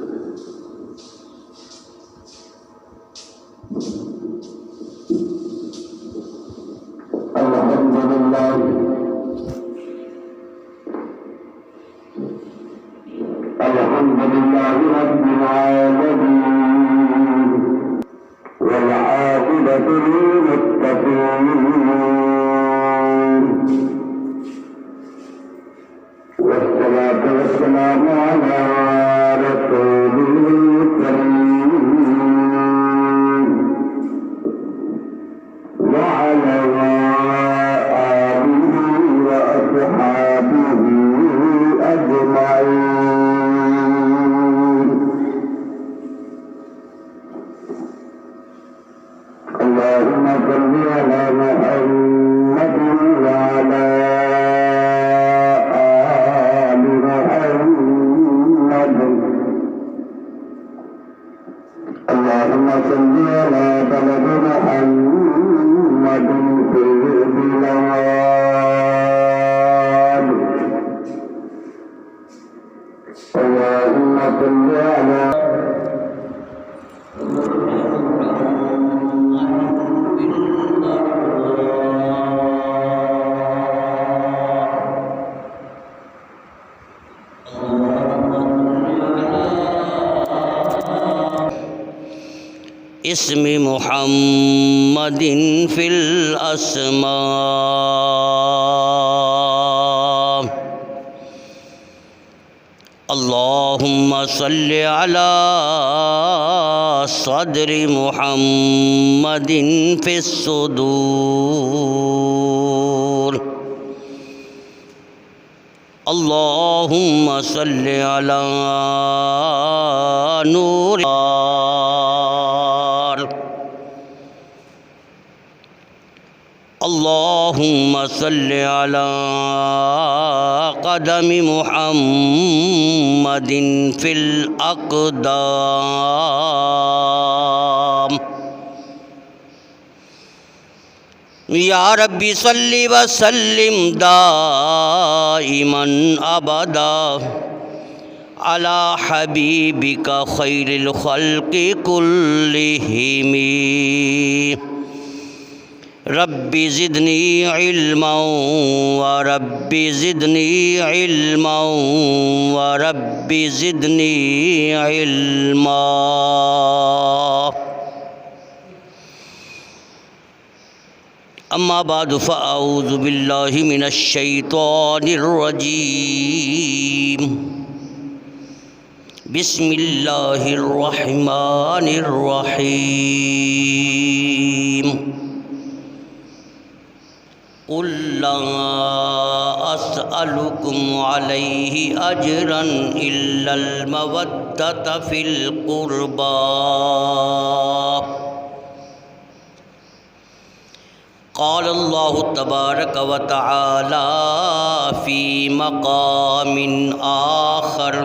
الحمد لله رب العالمين والعاقبة للمتقين والصلاة والسلام على رسوله الكريم وعلى آله وأصحابه أجمعين. اللهم صل على محمد وعلى آل محمد. اللهم صل على بلد محمد في البلاد. اللهم صل على اسم محمد فی الاسماء. اللهم صل على صدر محمد في الصدور. اللهم صل على نور. اللهم صل على قدم محمد في الأقدام. یا ربی صلی وسلم دائما ابدا على حبیبک خیر الخلق كلهم. رب زدنی علما ورب زدنی علما ورب زدنی علما. اما بعد فاعوذ باللہ من الشیطان الرجیم. بسم اللہ الرحمن الرحیم. قل لا أسألكم عليه أجرا إلا المودة في القربى. قال الله تبارك وتعالى في مقام آخر: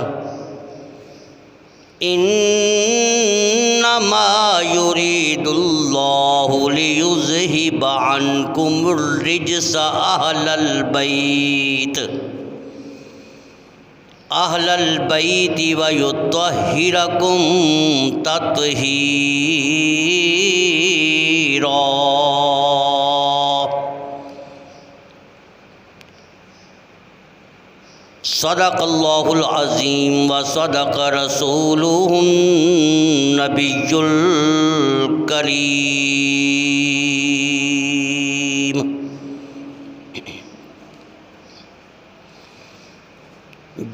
انما يريد الله ليذهب عنكم الرجس اهل البيت ويطهركم تطهيرا. صدق اللہ العظیم وصدق رسولہ النبی الکریم.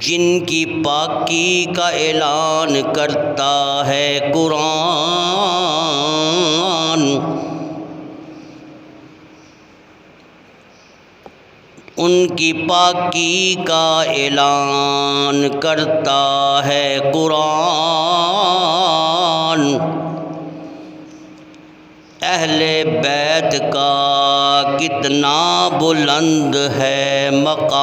جن کی پاکی کا اعلان کرتا ہے قرآن، ان کی پاکی کا اعلان کرتا ہے قرآن. اہل بیت کا کتنا بلند ہے مقام.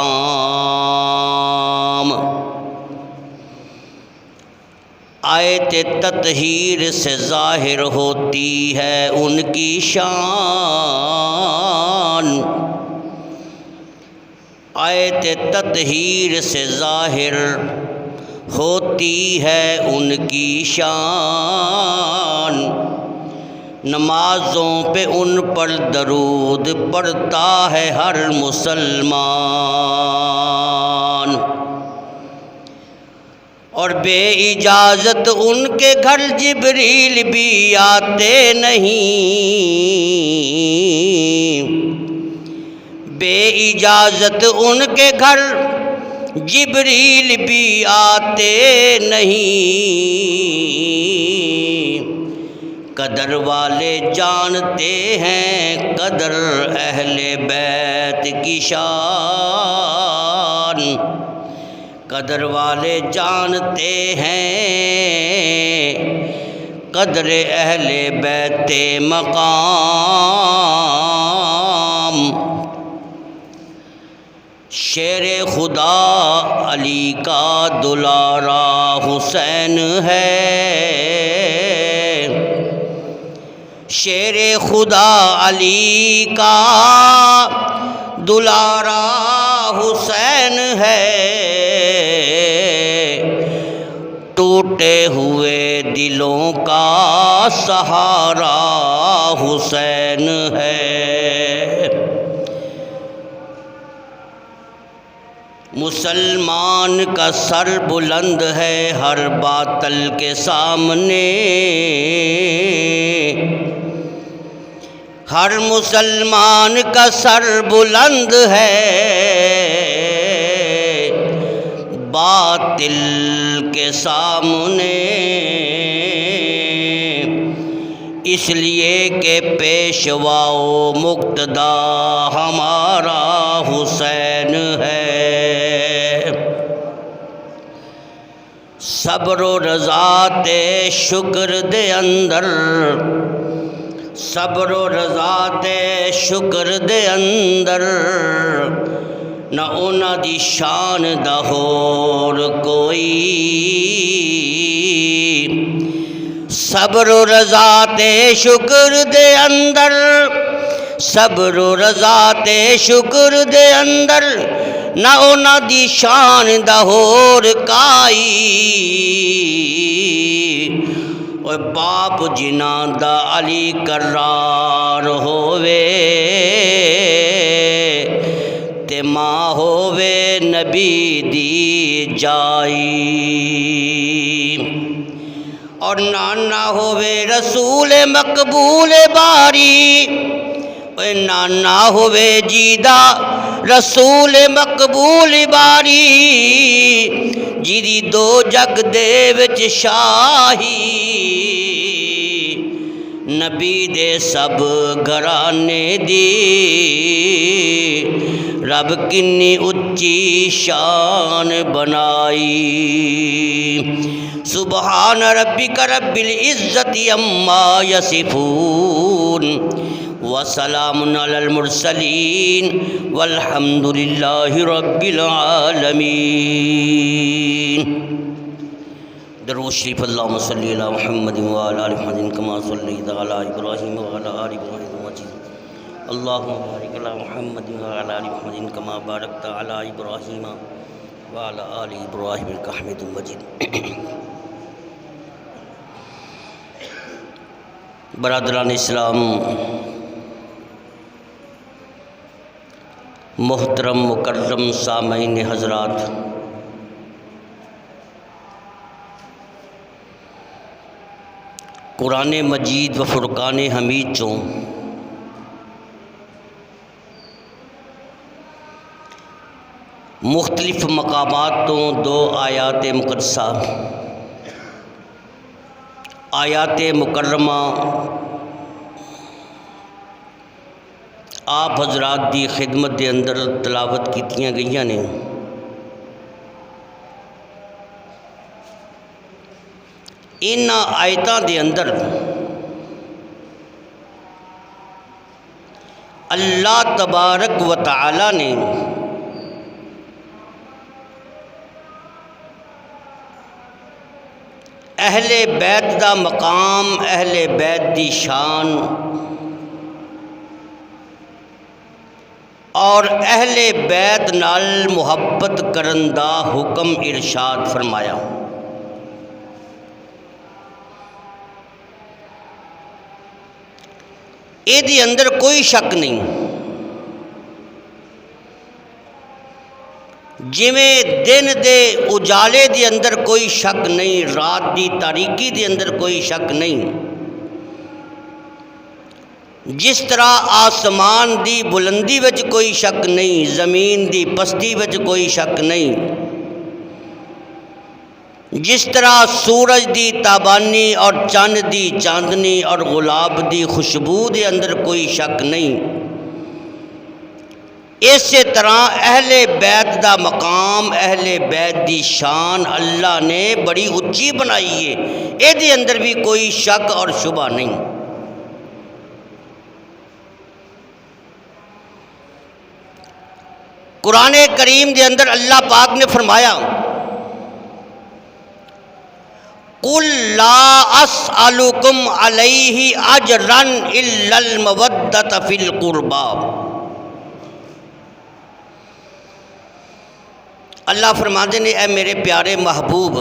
آیت تطہیر سے ظاہر ہوتی ہے ان کی شان. آیت تطہیر سے ظاہر ہوتی ہے ان کی شان، نمازوں پہ ان پر درود پڑھتا ہے ہر مسلمان، اور بے اجازت ان کے گھر جبریل بھی آتے نہیں، بے اجازت ان کے گھر جبریل بھی آتے نہیں، قدر والے جانتے ہیں قدر اہل بیت کی شان، قدر والے جانتے ہیں قدر اہل بیت مقام۔ شیر خدا علی کا دلارا حسین ہے، شیر خدا علی کا دلارا حسین ہے، ٹوٹے ہوئے دلوں کا سہارا حسین ہے۔ مسلمان کا سر بلند ہے ہر باطل کے سامنے، ہر مسلمان کا سر بلند ہے باطل کے سامنے، اس لیے کہ پیشوا و مقتدا ہمارا حسین ہے۔ صبر و رضا تے شکر دے اندر، صبر و رضا تے شکر دے اندر، نہ انہاں دی شان دا ہور کوئی، صبر و رضا تے شکر دے اندر، صبر و رضا تے شکر دے اندر، نہ انہاں دی شان دا ہور کائی، اوے باپ جنہاں دا علی کرار ہووے، تے ماں ہووے نبی دی جائی، اور نانا ہووے رسول مقبول باری، نانا ہووے جیدہ رسول مقبول باری، جیدی دو جگ دے وچ شاہی، نبی دے سب گھرانے دی رب کنی اچھی شان بنائی۔ سبحان ربک رب العزت عما یصفون، وسلام علی المرسلین، والحمد للہ رب العالمین۔ درود شریف اللہم صلی علی محمد وعلی آل محمد کما صلیت علی ابراہیم وعلی آل ابراہیم مجید، اللہم بارک علی محمد وعلی آل محمد کما بارکت علی ابراہیم وعلی آل ابراہیم انک حمید مجید۔ برادران اسلام، محترم مکرم سامعین حضرات، قرآن مجید و فرقان حمید چوں مختلف مقامات تو دو آیات مقدسہ، آیات مکرمہ آپ حضرات دی خدمت دے اندر تلاوت کیتیاں گئیاں نے۔ ان آیتاں دے اندر اللہ تبارک و تعالی نے اہل بیت دا مقام، اہل بیت دی شان اور اہل بیت نال محبت کرن دا حکم ارشاد فرمایا۔ یہ اندر کوئی شک نہیں، جویں دن دے اجالے دے اندر کوئی شک نہیں، رات دی تاریکی دے اندر کوئی شک نہیں، جس طرح آسمان دی بلندی وچ کوئی شک نہیں، زمین دی پستی وچ کوئی شک نہیں، جس طرح سورج دی تابانی اور چاند دی چاندنی اور گلاب دی خوشبو دے اندر کوئی شک نہیں، اسی طرح اہل بیت دا مقام، اہل بیت دی شان اللہ نے بڑی اچھی بنائی ہے، یہ اندر بھی کوئی شک اور شبہ نہیں۔ قرآن کریم دے اندر اللہ پاک نے فرمایا قُلْ لَا أَسْأَلُكُمْ عَلَيْهِ أَجْرًا إِلَّا الْمَوَدَّةَ فِي الْقُرْبَى۔ اللہ فرماتے ہیں اے میرے پیارے محبوب،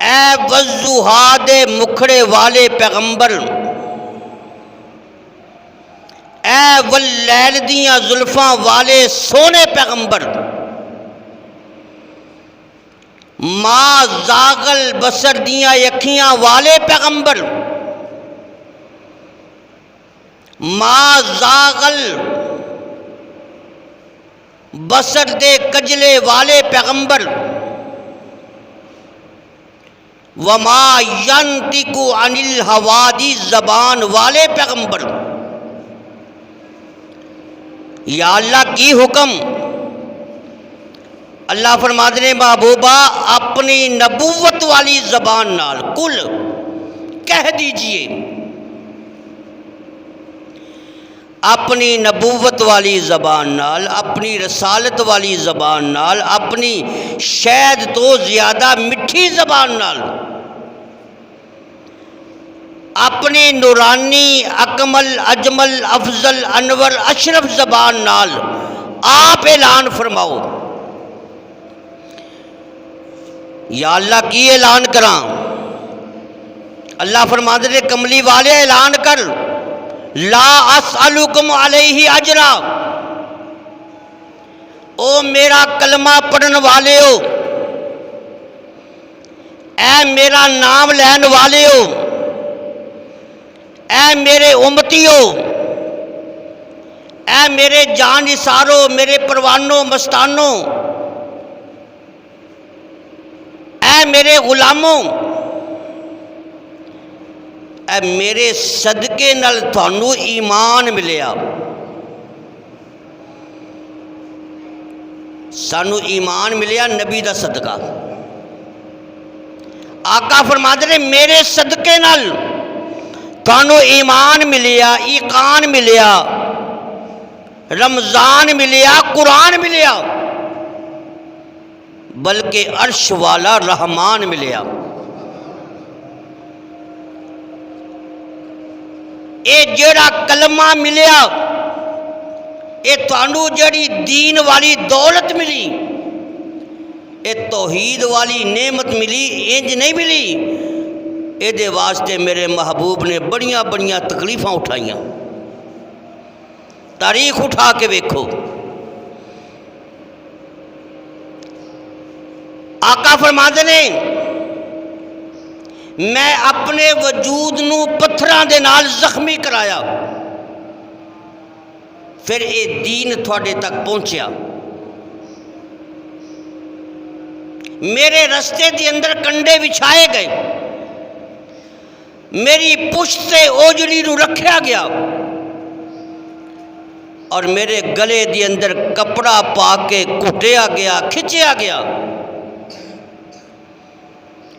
اے وضحا دے مکھڑے والے پیغمبر، اے واللیل دیاں زلفاں والے سونے پیغمبر، ما زاغل بصر دیاں اکھیاں والے پیغمبر، ما زاغل بصر دے کجلے والے پیغمبر، وما ینطق عن الہوا دی زبان والے پیغمبر۔ یا اللہ کی حکم، اللہ فرماتے ہیں محبوبہ اپنی نبوت والی زبان نال کل کہہ دیجئے، اپنی نبوت والی زبان نال، اپنی رسالت والی زبان نال، اپنی شہد تو زیادہ مٹھی زبان نال، اپنی نورانی اکمل اجمل افضل انور اشرف زبان نال آپ اعلان فرماؤ۔ یا اللہ کی اعلان کراں؟ اللہ فرماتے ہیں کملی والے اعلان کر، لا اسألکم علیہ اجرا، او میرا کلمہ پڑھن والے ہو، اے میرا نام لین والے ہو، اے میرے امتی ہو، اے میرے جان نثارو، میرے پروانوں مستانوں، اے میرے غلاموں، اے میرے صدقے نال تھانوں ایمان ملیا، سانو ایمان ملیا نبی دا صدقہ۔ آقا فرماتے ہیں میرے صدقے نال تھانوں ایمان ملیا، ایقان ملیا، رمضان ملیا، قرآن ملیا، بلکہ عرش والا رحمان ملیا۔ اے جڑا کلمہ ملیا، اے تانوں جڑی دین والی دولت ملی، اے توحید والی نعمت ملی، انج نہیں ملی، اے دے واسطے میرے محبوب نے بڑیاں بڑیاں تکلیفاں اٹھائیاں۔ تاریخ اٹھا کے ویکھو، آقا فرماتے ہیں میں اپنے وجود نو پتھراں دے نال زخمی کرایا، پھر اے دین تھوڑے تک پہنچیا، میرے رستے دے اندر کنڈے بچھائے گئے، میری پشت سے اوجڑی نو رکھیا گیا، اور میرے گلے دے اندر کپڑا پا کے کٹیا گیا، کھچیا گیا،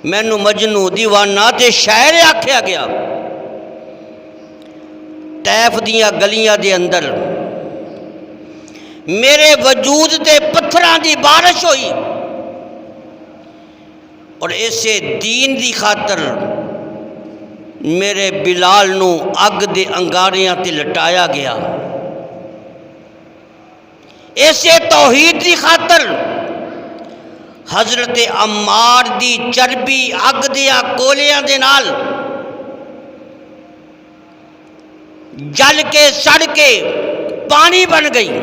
مینو مجنوں دیوانہ تے شاعر آکھیا گیا۔ طیف دیاں گلیاں دے اندر میرے وجود تے پتھراں دی بارش ہوئی، اور اسے دین دی خاطر میرے بلال نو اگ دے انگاریاں تے لٹایا گیا، اسے توحید دی خاطر حضرت عمار دی چربی اگ دیا کولیاں دے نال جل کے سڑ کے پانی بن گئی۔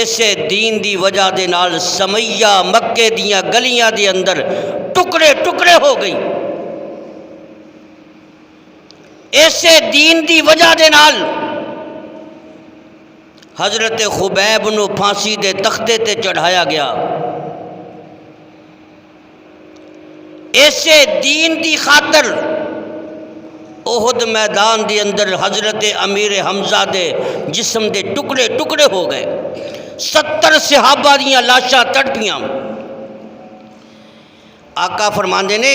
اسے دین دی وجہ دے نال سمیہ مکے دیاں گلیاں دے اندر ٹکڑے ٹکڑے ہو گئی۔ اسے دین دی وجہ دے نال حضرت خبیب نو پھانسی دے تختے تے چڑھایا گیا۔ اسے دین دی خاطر احد میدان دے اندر حضرت امیر حمزہ دے جسم دے ٹکڑے ٹکڑے ہو گئے۔ 70 صحابہ دیاں لاشاں تڑپیاں۔ آقا فرماندے نے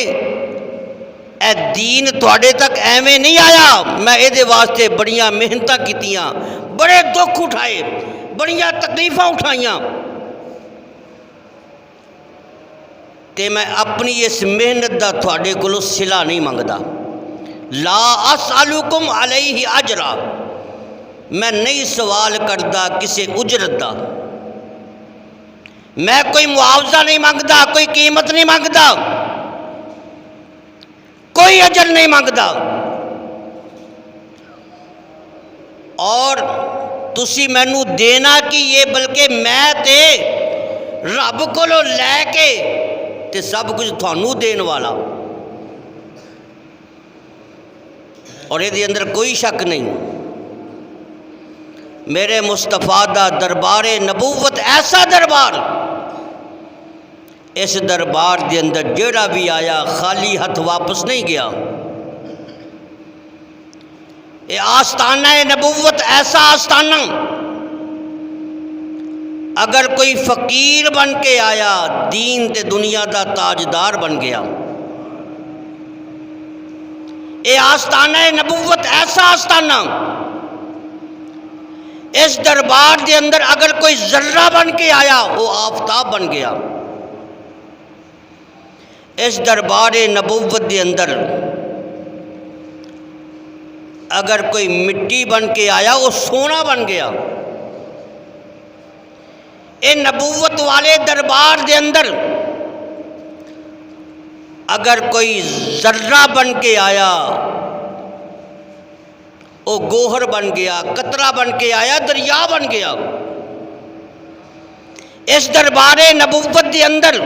اے دین تواڈے تک ایویں نہیں آیا، میں اے دے واسطے بڑیاں محنتاں کیتیاں، بڑے دکھ اٹھائے، بڑیاں تکلیفاں اٹھائیاں، تے میں اپنی اس محنت دا تواڈے کولوں صلہ نہیں منگدا۔ لا اسألکم علیہ اجرا، میں نہیں سوال کردا کسی اجرت دا، میں کوئی معاوضہ نہیں مانگدا، کوئی قیمت نہیں مانگدا، کوئی اجر نہیں مانگدا۔ اور تسی مینوں دینا کی یہ، بلکہ میں تے رب کولوں لے کے تے سب کچھ تھانوں دین والا۔ اور یہ اندر کوئی شک نہیں، میرے مصطفیٰ دا دربار نبوت ایسا دربار، اس دربار دے اندر جیڑا بھی آیا خالی ہاتھ واپس نہیں گیا۔ یہ آستانہ نبوت ایسا آستانہ، اگر کوئی فقیر بن کے آیا دین تے دنیا دا تاجدار بن گیا۔ یہ آستانہ نبوت ایسا آستانہ، اس دربار دے اندر اگر کوئی ذرہ بن کے آیا وہ آفتاب بن گیا۔ اس دربار نبوت دے اندر اگر کوئی مٹی بن کے آیا وہ سونا بن گیا۔ اے نبوت والے دربار دے اندر اگر کوئی ذرہ بن کے آیا وہ گوہر بن گیا، قطرہ بن کے آیا دریا بن گیا۔ اس دربار نبوت دے اندر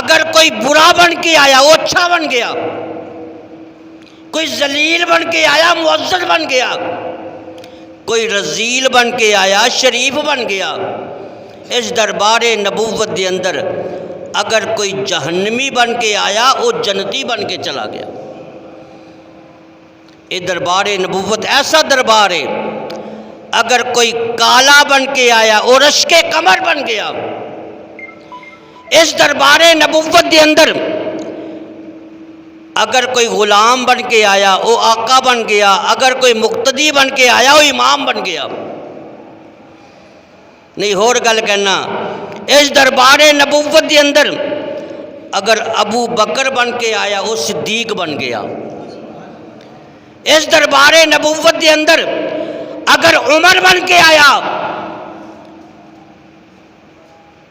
اگر کوئی برا بن کے آیا وہ اچھا بن گیا، کوئی ذلیل بن کے آیا معزز بن گیا، کوئی رذیل بن کے آیا شریف بن گیا۔ اس دربار نبوت دے اندر اگر کوئی جہنمی بن کے آیا وہ جنتی بن کے چلا گیا۔ یہ دربار نبوت ایسا دربار ہے، اگر کوئی کالا بن کے آیا وہ رشک قمر بن گیا۔ اس دربار نبوت دے اندر اگر کوئی غلام بن کے آیا وہ آقا بن گیا، اگر کوئی مقتدی بن کے آیا وہ امام بن گیا۔ نہیں اور گل کہنا، اس دربار نبوت دے اندر اگر ابو بکر بن کے آیا وہ صدیق بن گیا۔ اس دربار نبوت دے اندر اگر عمر بن کے آیا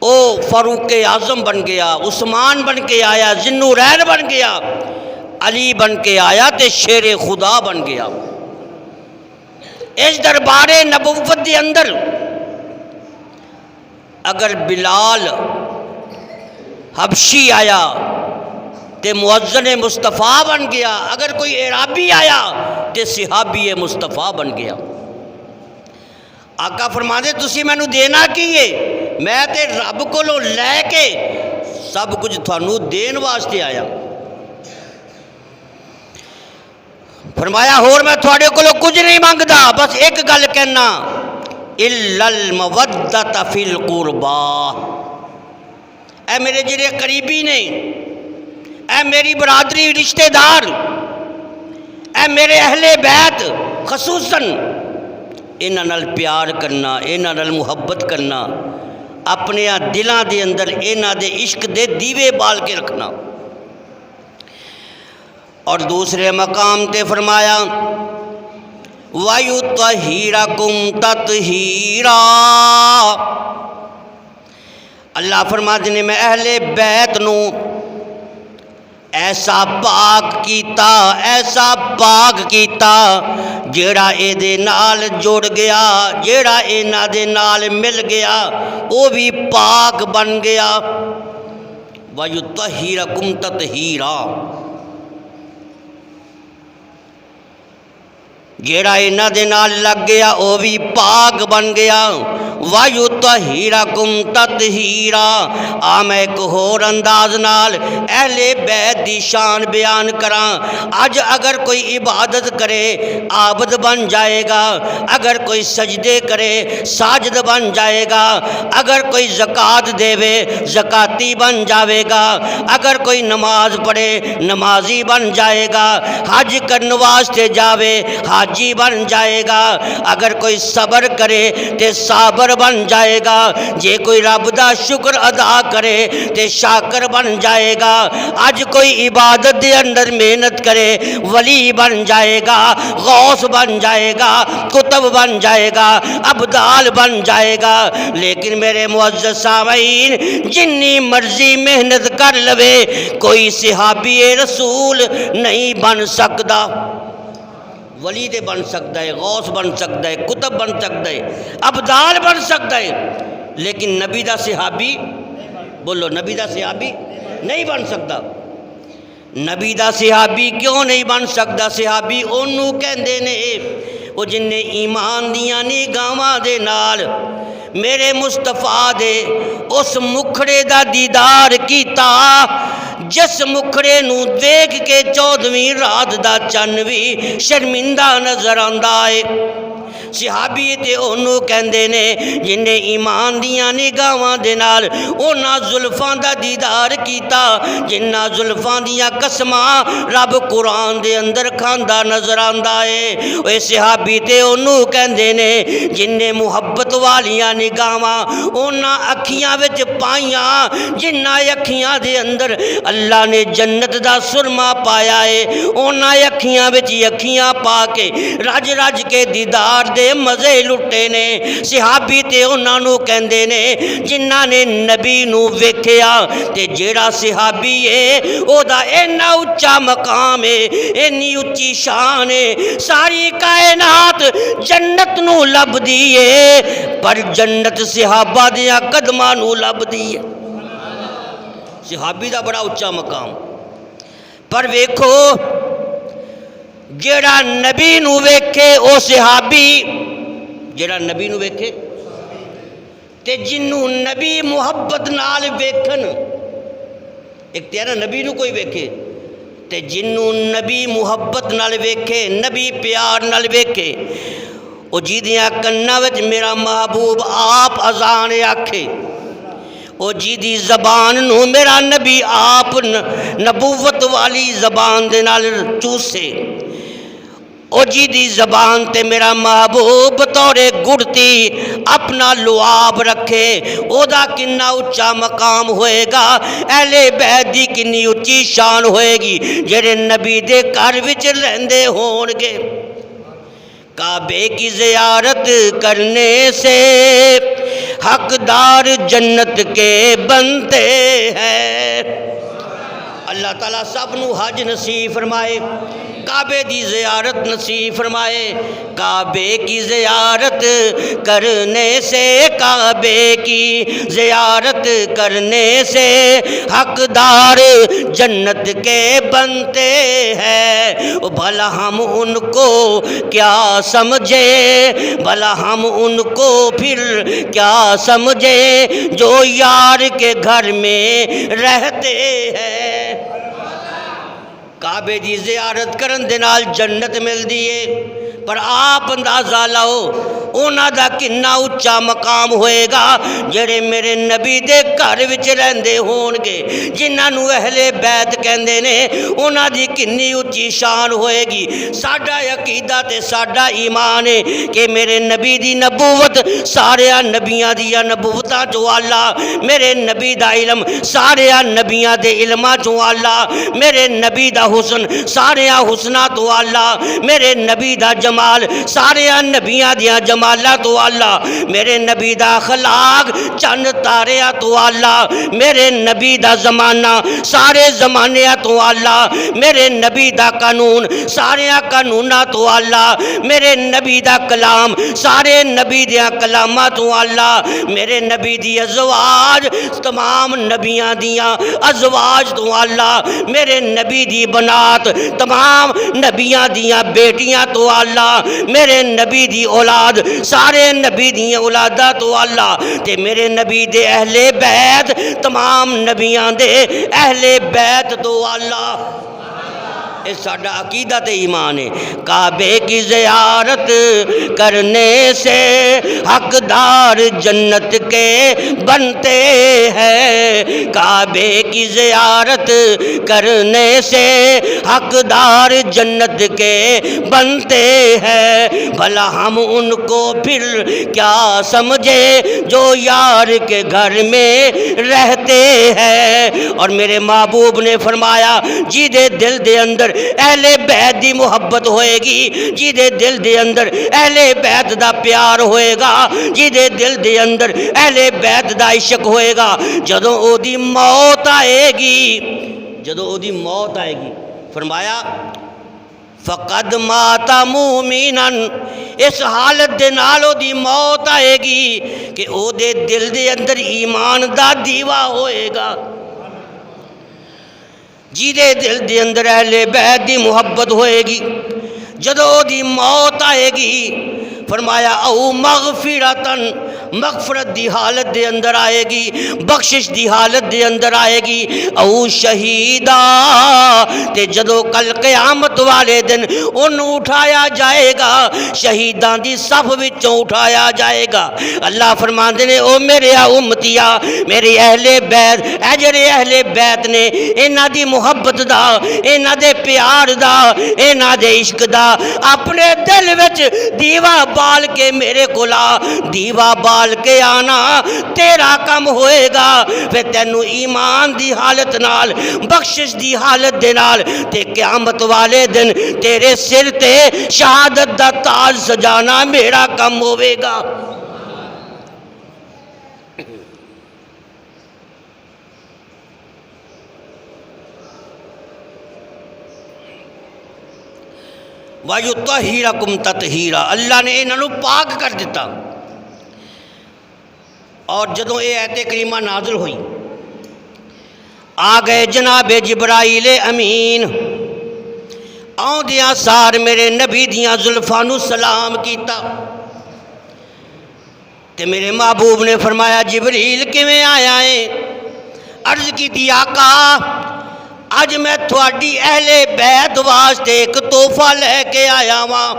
وہ فاروق اعظم بن گیا، عثمان بن کے آیا ذوالنورین بن گیا، علی بن کے آیا تے شیر خدا بن گیا۔ اس دربار نبوت دے اندر اگر بلال حبشی آیا تے مؤذن مصطفیٰ بن گیا، اگر کوئی اعرابی آیا تے صحابی مصطفیٰ بن گیا۔ آقا فرماندے تسی مینوں دینا کیے، میں تے رب کولوں لے کے سب کچھ تھانوں دین واسطے آیا۔ فرمایا ہور میں تھوڑے کولوں کچھ نہیں مانگدا، بس ایک گل کہنا، الا المودۃ فی القربا، اے میرے جڑے قریبی نے، اے میری برادری رشتہ دار، اے میرے اہل بیت خصوصاً انہاں نال پیار کرنا، انہاں نال محبت کرنا، اپنے دلاں دے اندر انہاں دے عشق دے دیوے بال کے رکھنا۔ اور دوسرے مقام تے فرمایا وَيُطَهِّرَكُمْ تَطْهِيرًا، اللہ فرماتے ہیں میں اہل بیت نو، ایسا پاک کیتا جیڑا اے دے نال جڑ گیا، جیڑا اینا دے نال مل گیا وہ بھی پاک بن گیا۔ وَيُطَهِّرَكُمْ تَطْهِيرًا، جیڑا اینا دے نال لگ گیا وہ بھی پاک بن گیا۔ وَيُطَهِّرَكُمْ تَطْهِيرًا، میں ایک ہور انداز نال اہل بیت دی شان بیان کراں۔ اج اگر کوئی عبادت کرے عابد بن جائے گا، اگر کوئی سجدے کرے ساجد بن جائے گا، اگر کوئی زکوٰۃ دے زکاتی بن جاوے گا، اگر کوئی نماز پڑھے نمازی بن جائے گا، حج کرن واسطے جاوے حاجی بن جائے گا، اگر کوئی صبر کرے تے صابر بن جائے گا، جے کوئی رب دا شکر ادا کرے تے شاکر بن جائے گا، اج کوئی عبادت دے اندر محنت کرے ولی بن جائے گا، غوث بن جائے گا، قطب بن جائے گا، ابدال بن جائے گا۔ لیکن میرے معزز سامعین، جنی مرضی محنت کر لوے کوئی صحابی رسول نہیں بن سکتا۔ ولی دے بن سکتا ہے، غوث بن سکتا ہے، قطب بن سکتا ہے، ابدال بن سکتا ہے، لیکن نبی دا صحابی، بولو نبی دا صحابی نہیں بن سکتا۔ نبی دا صحابی کیوں نہیں بن سکتا؟ صحابی انہوں کہندے نے وہ جن نے ایمان دیاں نگاہاں دے نال میرے مصطفیٰ دے اس مکھڑے دا دیدار کیتا جس مکھڑے نو دیکھ کے 14ویں رات دا چن بھی شرمندہ نظر آندا ہے۔ صحابی تے انہوں کہندے نے جن نے ایمان دیاں نگاہاں دے نال انہاں زلفاں دا دیدار کیتا جنہاں زلفاں دیاں قسماں رب قرآن دے اندر کھاندا نظر آندا ہے۔ اے صحابی تے انہوں کہندے نے جن نے محبت والیاں نگاہاں انہاں اکھیاں وچ پائیاں جنہاں اکھیاں دے اندر اللہ نے جنت دا سرما پایا ہے، انہاں اکھیاں وچ اکھیاں پا کے رج رج کے دیدار دے مزے لٹے نے۔ صحابی تے انہاں نو کہندے نے جنہاں نے نبی نو ویکھیا تے جیڑا صحابی ہے او دا اینا اچا مقام ہے، اینی اچی شان ہے، ساری کائنات جنت نو لب دیئے پر جنت صحابہ دیاں قدماں نو لب دیئے۔ صحابی دا بڑا اچا مقام، پر ویکھو جیڑا نبی نو ویکھے او صحابی، جیڑا نبی نو ویکھے تے جنوں نبی محبت نال ویکھن، ایک تیرا نبی نو کوئی ویکھے تے جنوں نبی محبت نال ویکھے، نبی پیار نال ویکھے، او جی دیاں کناں وچ میرا محبوب آپ اذان آکھے، او جی دی زبان نو میرا نبی آپ نبوت والی زبان دے نال چوسے، او جی دی زبان تے میرا محبوب بطور گڑتی اپنا لعاب رکھے، او دا کنہ اچا مقام ہوئے گا، اہل بیت دی کنی اچی شان ہوئے گی جڑے نبی دے گھر وچ رہندے ہون گے۔ کعبے کی زیارت کرنے سے حقدار جنت کے بنتے ہیں۔ اللہ تعالیٰ سب نو حج نصیب فرمائے، کعبے دی زیارت نصیب فرمائے۔ کعبے کی زیارت کرنے سے، کعبے کی زیارت کرنے سے حقدار جنت کے بنتے ہیں۔ بھلا ہم ان کو کیا سمجھے، بھلا ہم ان کو پھر کیا سمجھے جو یار کے گھر میں رہتے ہیں۔ کعبے دی زیارت کرن دے نال جنت مل دیئے، پر آپ اندازہ لاؤ اونا دا کنہ اچا مقام ہوئے گا جڑے میرے نبی دے گھر وچ رہندے ہون گے، جنہاں نو اہل بیت کہندے نے، اونا دی کنی اچی شان ہوئے گی۔ ساڈا عقیدہ تے ساڈا ایمان ہے کہ میرے نبی دی نبوت سارے نبیاں دیا نبوتاں چوں اللہ، میرے نبی دا علم سارے نبیاں دے علماں چوں اللہ، میرے نبی دا حسن سارے حسناں تو اللہ، میرے نبی دا جمال جمال سارے نبیاں دیاں جمالاں تو اللہ میرے نبی دا اخلاق چند تاریاں تو اللہ میرے نبی دا زمانہ سارے زمانیاں تو اللہ میرے نبی دا قانون سارے قانوناں تو اللہ میرے نبی دا کلام سارے نبی دیاں کلاماں تو اللہ میرے نبی دی ازواج تمام نبیاں دیاں ازواج تو اللہ میرے نبی دی بنات تمام نبیاں دیاں بیٹیاں تو اللہ میرے نبی دی اولاد سارے نبی دیاں اولاداں تو اللہ تے میرے نبی دے اہل بیت تمام نبیاں دے اہل بیت تو اللہ یہ ساڈا عقیدہ تے ایمان ہے کعبے کی زیارت کرنے سے حقدار جنت کے بنتے ہیں کعبے کی زیارت کرنے سے حقدار جنت کے بنتے ہیں بھلا ہم ان کو پھر کیا سمجھے جو یار کے گھر میں رہتے ہیں اور میرے محبوب نے فرمایا جی دے دل دے اندر اہل بیت دی محبت ہوئے گی جی دے دل دے اندر اہل بیت دا پیار ہوئے گا جی دے دل دے اندر اہل بیت دا عشق ہوئے گا جدوں او دی موت آئے گی جدوں او دی موت آئے گی فرمایا فقد مات مومنا اس حالت دے نال او دی موت آئے گی کہ او دے دل دے اندر ایمان دا دیوا ہوئے گا جی دے دل دے اندر اہل بیت دی محبت ہوئے گی جدو دی موت آئے گی فرمایا او مغفرتن مغفرت دی حالت دے اندر آئے گی بخشش دی حالت دے اندر آئے گی او شہیدہ تے جدو کل قیامت والے دن ان اٹھایا جائے گا شہیدان دی صف وچوں اٹھایا جائے گا اللہ فرماندے نے او میرے امتیا میرے اہل بیت اے جڑے اہل بیت نے انہاں دی محبت دا انہاں دے پیار دا انہاں دے عشق دا اپنے دل وچ دیوا بال کے میرے کولا دیوا بال کے آنا تیرا کم ہوئے گا پھر تینو ایمان دی حالت نال بخشش دی حالت دے نال تے قیامت والے دن تیرے سر تے شہادت دا تاج سجانا میرا کم ہوئے گا وَيُطَهِّرَكُمْ تَطْهِيرًا اللہ نے انہوں پاک کر دیتا اور جدوں یہ آیت کریمہ نازل ہوئی آ گئے جناب جبرائیل امین آؤں دیاں سار میرے نبی دیاں زلفانو سلام کیتا تے میرے محبوب نے فرمایا جبریل کیویں آیا ہے عرض کی تھی آقا اج میں تھوڑی اہل بیت واسطے ایک تحفہ لے کے آیا ہاں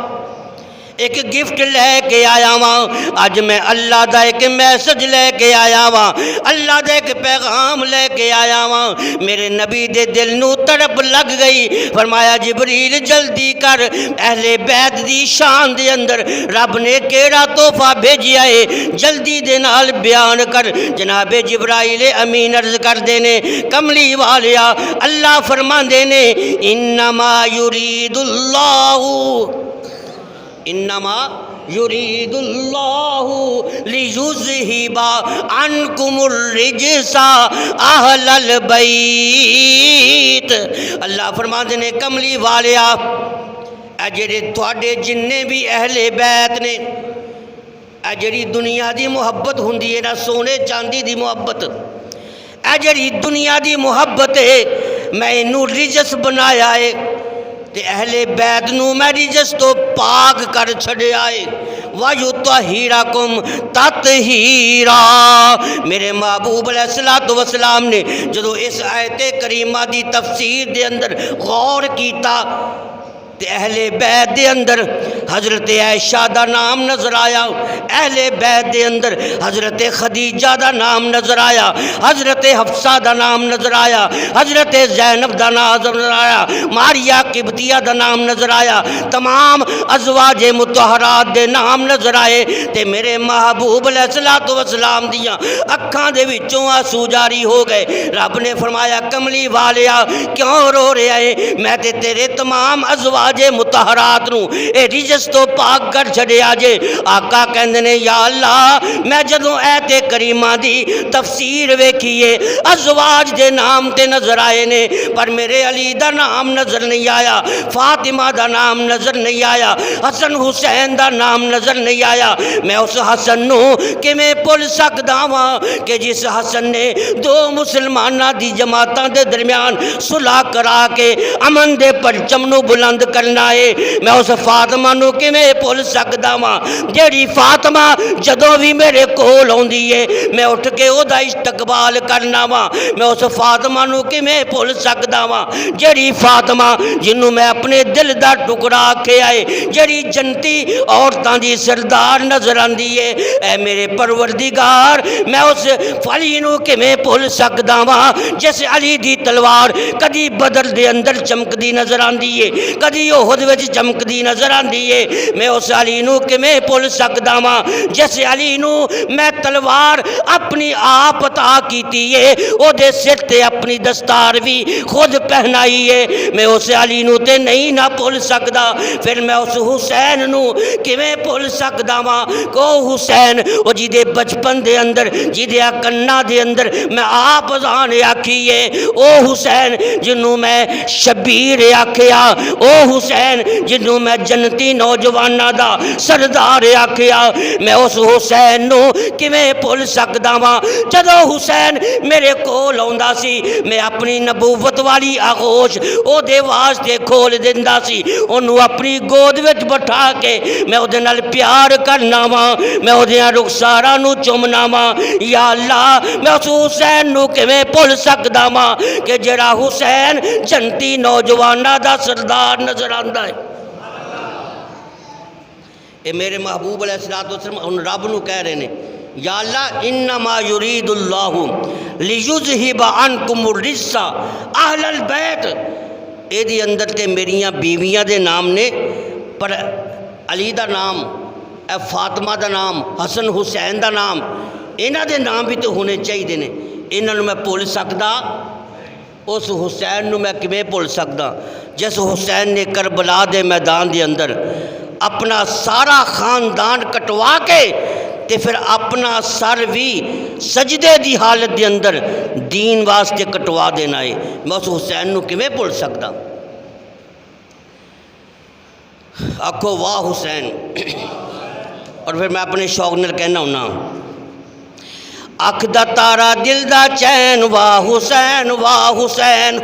ایک گفٹ لے کے آیا ہاں اج میں اللہ دا ایک میسج لے کے آیا ہاں اللہ دا ایک پیغام لے کے آیا ہاں میرے نبی دے دل نو تڑپ لگ گئی فرمایا جبریل جلدی کر اہل بیت دی شان دے اندر رب نے کیڑا تحفہ بھیجیا ہے جلدی دے نال بیان کر جناب جبرائیل امین عرض کر دینے کملی والیا اللہ فرماندے نے انما یرید اللہ انما یرید اللہ لیذہب عنکم الرجس اہل البیت اللہ فرماندے نے کملی والیا اے جڑے تواڈے جننے بھی اہل بیت نے اے جڑی دنیا دی محبت ہوندی ہے نا سونے چاندی دی محبت اے جڑی دنیا دی محبت ہے میں انہوں رجس بنایا ہے تے اہل بیت نو میں رجس تو پاک کر چھڑے آئے وَيُطَهِّرَكُمْ تَطْهِيرًا میرے محبوب علیہ السلام نے جدو اس آیت کریمہ دی تفسیر دے اندر غور کیتا تے اہل بیت دے اندر حضرت عائشہ دا نام نظر آیا اہل بیت دے اندر حضرت خدیجہ دا نام نظر آیا حضرت حفصہ دا نام نظر آیا حضرت زینب دا نام نظر آیا ماریہ قبطیہ دا نام نظر آیا تمام ازواج مطہرات دے نام نظر آئے تے میرے محبوب علیہ السلام دیاں اکھاں دے وچوں آنسو جاری ہو گئے رب نے فرمایا کملی والیا کیوں رو رہے آئے میں تے تیرے تمام ازواج ازواج مطہرات نو اے رجس تو پاک کر چھڑیا جے۔ آقا کہندے نے یا اللہ میں جدوں ایت کریمہ دی تفسیر ویکھیے ازواج دے نام تے نظر آئے نے پر میرے علی دا نام نظر نہیں آیا، فاطمہ دا نام نظر نہیں آیا، حسن حسین دا نام نظر نہیں آیا۔ میں اس حسن نو کہ میں بھول سکدا واں کہ جس حسن نے دو مسلماناں دی جماعتاں دے درمیان صلح کرا کے امن دے پرچم نو بلند کرنا ہے۔ میں اس فاطمہ نو کہ میں بھول سکدا واں جیڑی فاطمہ جدوں بھی میرے کول ہوندی ہے میں اٹھ کے او دا استقبال کرنا واں۔ میں اس فاطمہ نو کہ میں بھول سکدا واں جیڑی فاطمہ جنوں میں اپنے دل دا ٹکڑا آکھیا ہے، جیڑی جنتی عورتاں دی سردار نظر آندی ہے۔ اے میرے پروردگار میں اس علی نو کہ میں بھول سکدا واں جس علی دی تلوار کدی بدر دے اندر چمکدی نظر آندی ہے، کدی احد وچ چمکدی نظر آندی ہے۔ میں اس علی نو کہ میں بھول سکدا واں جس علی نو میں تلوار اپنی آپ عطا کیتی ہے، او دے سر تے اپنی دستار بھی خود پہنائی ہے۔ میں اس علی نو تے نہیں نہ بھول سکدا، پھر میں اس حسین نو کیویں بھول سکدا واں کہ او حسین او جی دے بچپن دے اندر جی دے کناں دے اندر میں آپ اذان آکھی ہے، او حسین جنوں میں شبیر آکھیا، او حسین جنوں میں جنتی نوجواناں دا سردار آکھیا۔ میں اس حسین نو کیویں بھول سکدا واں جدوں حسین میرے کول آوندا سی میں اپنی نبوت والی آغوش او دے واسطے کھول دیندا سی، اونوں اپنی گود وچ بٹھا کے میں او دے نال پیار کرنا واں، میں او دیاں رخساراں نو چومنا واں۔ یا اللہ میں اس حسین نو کیویں بھول سکدا واں کہ جڑا حسین جنتی نوجواناں دا سردار نظر آندا ہے۔ اے میرے محبوب علیہ الصلوۃ والسلام ان رب نو کہہ رہے نے یا اللہ انما یرید اللہ لیذہب عنکم الرجس اہل البیت۔ اے دی اندر تے میریاں بیویاں دے نام نے پر علی دا نام، اے فاطمہ دا نام، حسن حسین دا نام، انہاں دے نام بھی تو ہونے چاہیے نے۔ انہاں نو میں بھول سکدا؟ اس حسین نو میں کیویں بھول سکدا جس حسین نے کربلا دے میدان دے اندر اپنا سارا خاندان کٹوا کے تے پھر اپنا سر بھی سجدے دی حالت دے اندر دین واسطے کٹوا دینا ہے۔ میں اس حسین نو کیویں بھول سکدا؟ آکھو واہ حسین۔ اور پھر میں اپنے شوق نال کہنا ہونا اکھ دا تارا دل دا چین واہ حسین واہ حسین۔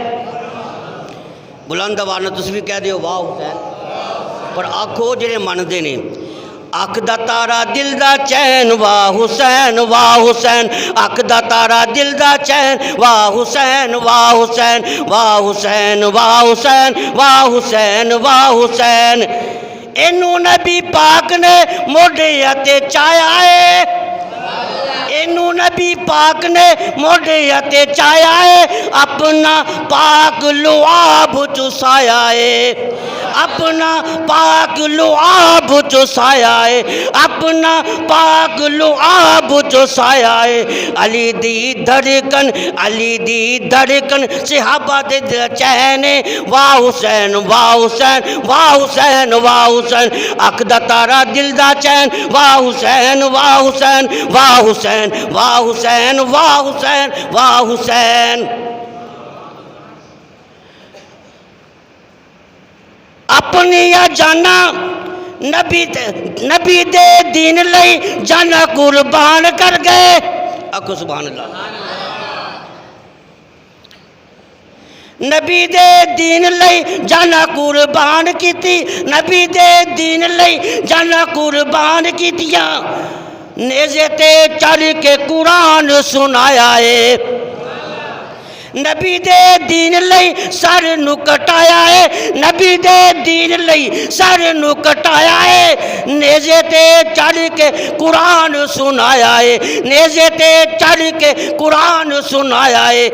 بلند آواز نال تسی بھی کہہ دیو واہ حسین، پر آکھو جڑے مندے نے اکھ دا تارا دل دا چین واہ حسین واہ حسین، اکھ دا تارا دل دا چین واہ حسین واہ حسین واہ حسین واہ حسین واہ حسین واہ حسین۔ اینو نبی پاک نے موڈیا تے چایا ہے، اینو نبی پاک نے موڈیا تے چایا ہے، اپنا پاک لعاب چسایا ہے، اپنا پاک لعاب چسایا ہے، اپنا پاک لعاب چسایا ہے۔ علی دی دھڑکن، علی دی دھڑکن صحابہ دے دل چین واہ حسین واہ حسین واہ حسین واہ حسین، اکھ دا تارا دل دا چین واہ حسین واہ حسین واہ حسین واہ حسین واہ حسین واہ حسین۔ اپنی جانا نبی دے دین لئی جانا قربان کر گئے۔ آکھو سبحان اللہ۔ نبی دے دین لئی جانا قربان کیتی، نبی دے دین لئی جانا قربان کیتیاں، نیزے تے چڑھ کے قرآن سنایا ہے، نبی دے دین لئی سر نو کٹایا ہے، نبی دے دین لئی سر نو کٹایا ہے، نیزے تے چڑھ کے قرآن سنایا ہے، نیزے تے چڑھ کے قرآن سنایا ہے۔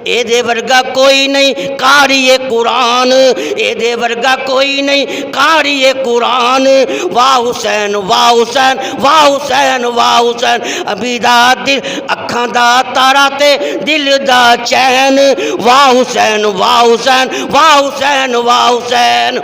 اے دے ورگا کوئی نہیں قاری قرآن، اے دے ورگا کوئی نہیں قاری قرآن۔ واہ حسین واہ حسین واہ حسین واہ حسین، ابھی دا دل اکھاں دا تارا تے دل دا چین واہ حسین واہ حسین واہ حسین واہ حسین۔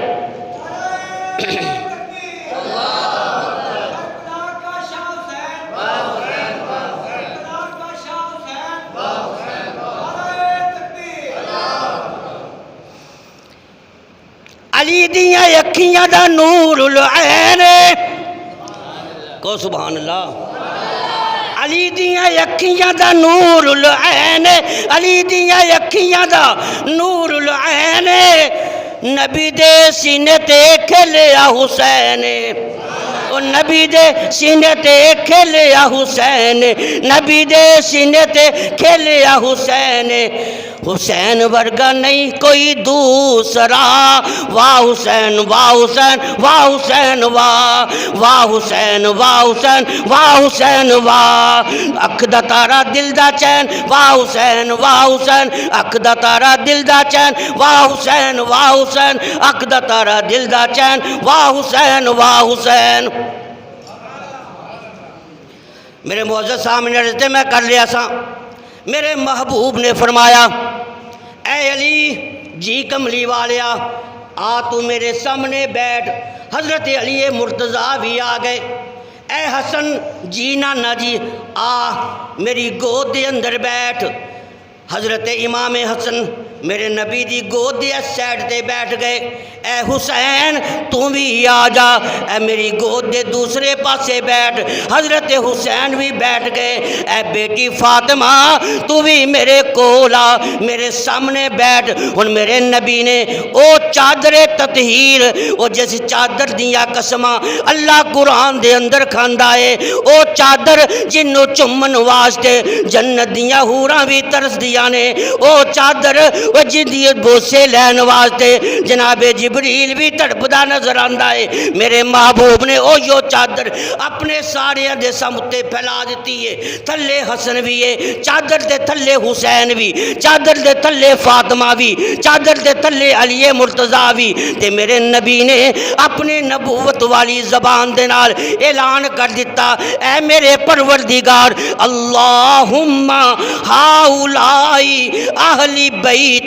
علی دیاں اکھیاں دا نور العین کو سبحان اللہ علی دیاں اکھیاں دا نور العین علی دیاں اکھیاں دا نور العین نبی دے سینے تے کھلیا حسین او نبی دے سینے تے کھلیا حسین نبی دے سینے تے کھلیا حسین حسین ورگا نہیں کوئی دوسرا واہ حسین واہ حسین واہ حسین واہ حسین واہ حسین واہ حسین واہ اکھ دا تارا دل دا چین واہ حسین واہ حسین اکھ دا تارا دل دا چین واہ حسین واہ حسین اکھ دا تارا دل دا چین واہ حسین واہ حسین میرے معزز سامنے رہتے میں کر لیا سا میرے محبوب نے فرمایا اے علی جی کملی والیا آ تو میرے سامنے بیٹھ حضرت علی مرتضیٰ بھی آ گئے اے حسن جی نانا جی آ میری گود دے اندر بیٹھ حضرت امام حسن میرے نبی دی گود دی اس سائڈ تے بیٹھ گئے اے حسین تو بھی آ جا اے میری گود دے دوسرے پاسے بیٹھ حضرت حسین بھی بیٹھ گئے اے بیٹی فاطمہ تو بھی میرے کولا میرے سامنے بیٹھ اور میرے نبی نے او چادر تطہیر او جیسے چادر دیا قسمہ اللہ قرآن دے اندر کھاندا ہے او چادر جنوں چمن واسطے جنت دیا حوراں بھی ترس دیا نے او چادر وہ جدی بوسے لین واسطے جناب جبریل بھی تڑپدا نظر آندا ہے میرے محبوب نے او یو چادر اپنے سارے دے سامنے پھیلا دیتی ہے تھلے حسن بھی ہے چادر دے تھلے حسین بھی چادر دے تھلے فاطمہ بھی چادر دے تھلے علی مرتضیٰ بھی تے میرے نبی نے اپنے نبوت والی زبان دے نال اعلان کر دیتا اے میرے پروردگار اللہم ہاؤلائی اہلی بیتی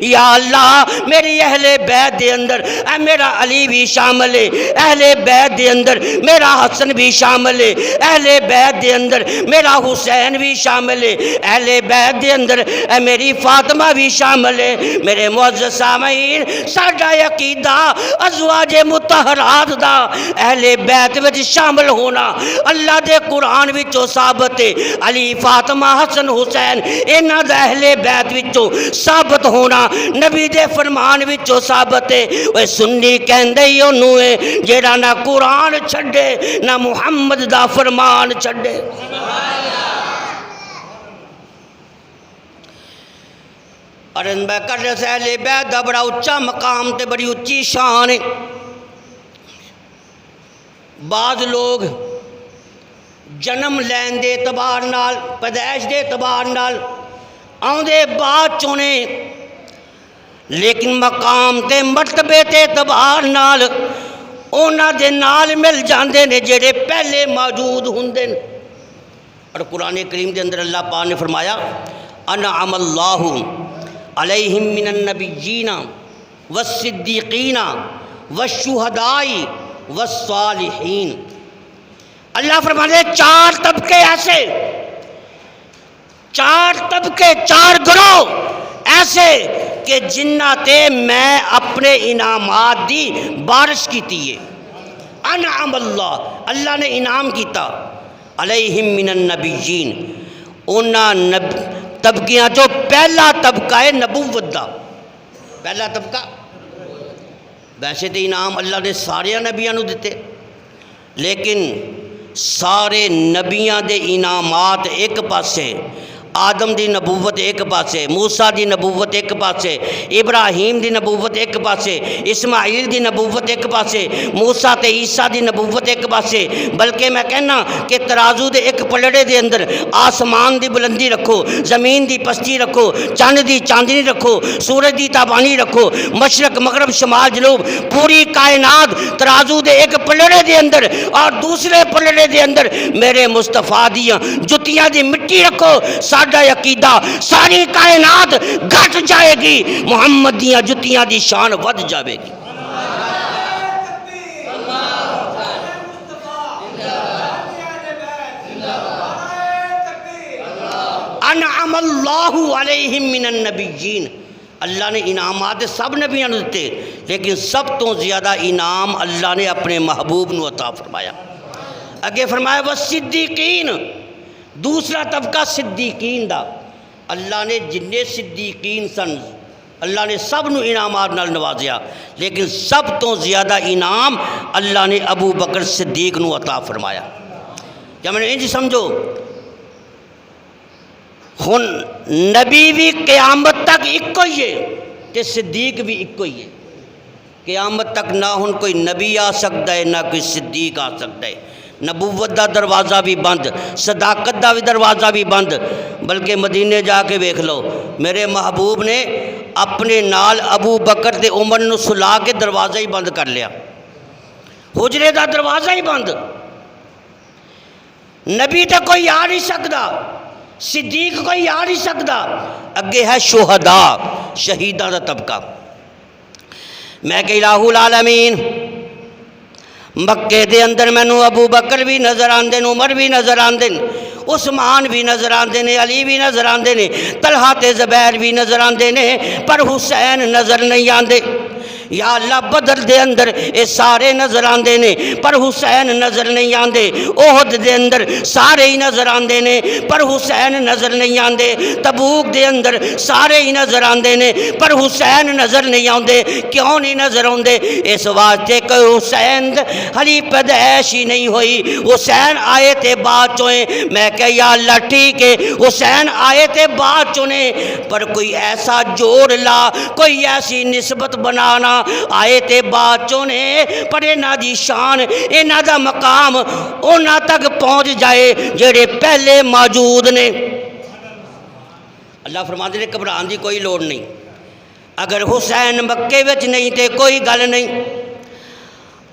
یا اللہ میری اہل بیت دے اندر اے میرا علی بھی شامل ہے اہل بیت دے اندر میرا حسن بھی شامل ہے اہل بیت دے اندر میرا حسین بھی شامل ہے اہل بیت دے اندر اے میری فاطمہ بھی شامل ہے میرے معزز سامعین ساڈا عقیدہ ازواج مطہرات دا اہل بیت وچ شامل ہونا اللہ دے قرآن وچوں ثابت ہے علی فاطمہ حسن حسین انہاں دا اہل بیت وچوں ثابت ہونا نبی دے فرمان وچوں ثابت ہے اوے سنی کہندے ہی اونوں ہے جیڑا نہ قرآن چھڈے نہ محمد دا فرمان چھڈے ارن میں کر رہے سے اہل بیت دا بڑا اچھا مقام تے بڑی اچھی شان ہے بعض لوگ جنم لین دے اعتبار نال پیدائش دے اعتبار نال آندے بعد چونے لیکن مقام تے مرتبے تے اعتبار نال اونا دے نال مل جاندے نے جڑے پہلے موجود ہوندے نے اور قرآن کریم دے اندر اللہ پاک نے فرمایا انعم اللہ علیہم من النبیین والصدیقین والشہداء والصالحین اللہ فرماتے چار طبقے ایسے چار طبقے چار گروہ ایسے کہ جنہ تے میں اپنے انعامات دی بارش کی تیئے انعم اللہ نے انعام کیتا علیہم من النبیین انہاں طبقیاں جو پہلا طبقہ ہے نبوت دا پہلا طبقہ ویسے تے انعام اللہ نے سارے نبیاں نو دیتے لیکن سارے نبیاں دے انعامات ایک پاسے آدم دی نبوت ایک پاسے موسیٰ دی نبوت ایک پاسے ابراہیم دی نبوت ایک پاسے اسماعیل دی نبوت ایک پاسے موسیٰ تے عیسیٰ دی نبوت ایک پاسے بلکہ میں کہنا کہ ترازو دے ایک پلڑے دے اندر آسمان دی بلندی رکھو زمین دی پستی رکھو چاند دی چاندنی رکھو سورج دی تابانی رکھو مشرق مغرب شمال جنوب پوری کائنات ترازو دے ایک پلڑے دے اندر اور دوسرے پلڑے دے اندر میرے مصطفیٰ دیاں جتیاں دی مٹی رکھو ساڈا عقیدہ ساری کائنات گھٹ جائے گی محمد دیاں جتیاں دی شان ود جائے گی انعم اللہ علیہم من النبیین، اللہ نے انعامات سب نبیوں نے دیتے، لیکن سب تو زیادہ انعام اللہ نے اپنے محبوب نو عطا فرمایا۔ اگے فرمایا والصدیقین، دوسرا طبقہ صدیقین دا، اللہ نے جننے صدیقین سن اللہ نے سب نو انعامات نال نوازیا، لیکن سب تو زیادہ انعام اللہ نے ابو بکر صدیق نو عطا فرمایا۔ جب میں نے انج سمجھو ہن نبی بھی قیامت تک ایک ہی ہے تے صدیق بھی ایک ہی ہے، قیامت تک نہ ہن کوئی نبی آ سکتا ہے نہ کوئی صدیق آ سکتا ہے، نبوت دا دروازہ بھی بند، صداقت دا بھی دروازہ بھی بند، بلکہ مدینے جا کے دیکھ لو میرے محبوب نے اپنے نال ابو بکر تے عمر نو سلا کے دروازہ ہی بند کر لیا، حجرے دا دروازہ ہی بند، نبی تے کوئی آ نہیں سکتا، صدیق کوئی آ نہیں سکتا، اگے ہے شہداء شہیداں دا طبقہ۔ میں کہ الہ العالمین مکے دے اندر مینوں ابو بکر بھی نظر آندے، عمر بھی نظر آندے، عثمان بھی نظر آندے نے، علی بھی نظر آندے نے، طلحہ تے زبیر بھی نظر آندے نے، پر حسین نظر نہیں آندے۔ یا اللہ بدر دے اندر اے سارے نظر آندے نے پر حسین نظر نہیں آندے، احد دے اندر سارے ہی نظر آندے نے پر حسین نظر نہیں آندے، تبوک دے اندر سارے ہی نظر آندے نے پر حسین نظر نہیں آندے۔ کیوں نہیں نظر آندے؟ اس واسطے کہ حسین ہلی پیدائش ہی نہیں ہوئی، حسین آئے تے بعد چوئیں۔ میں کہ یا اللہ ٹھیک ہے حسین آئے تے بعد چنے، پر کوئی ایسا جوڑ لا، کوئی ایسی نسبت بنانا آئے تے بعد چونے، پر اینا دی شان اینا دا مقام اونا تک پہنچ جائے جڑے پہلے موجود نے۔ اللہ فرماتے ہیں گھبران دی کوئی لوڑ نہیں، اگر حسین مکے وچ نہیں تے کوئی گل نہیں،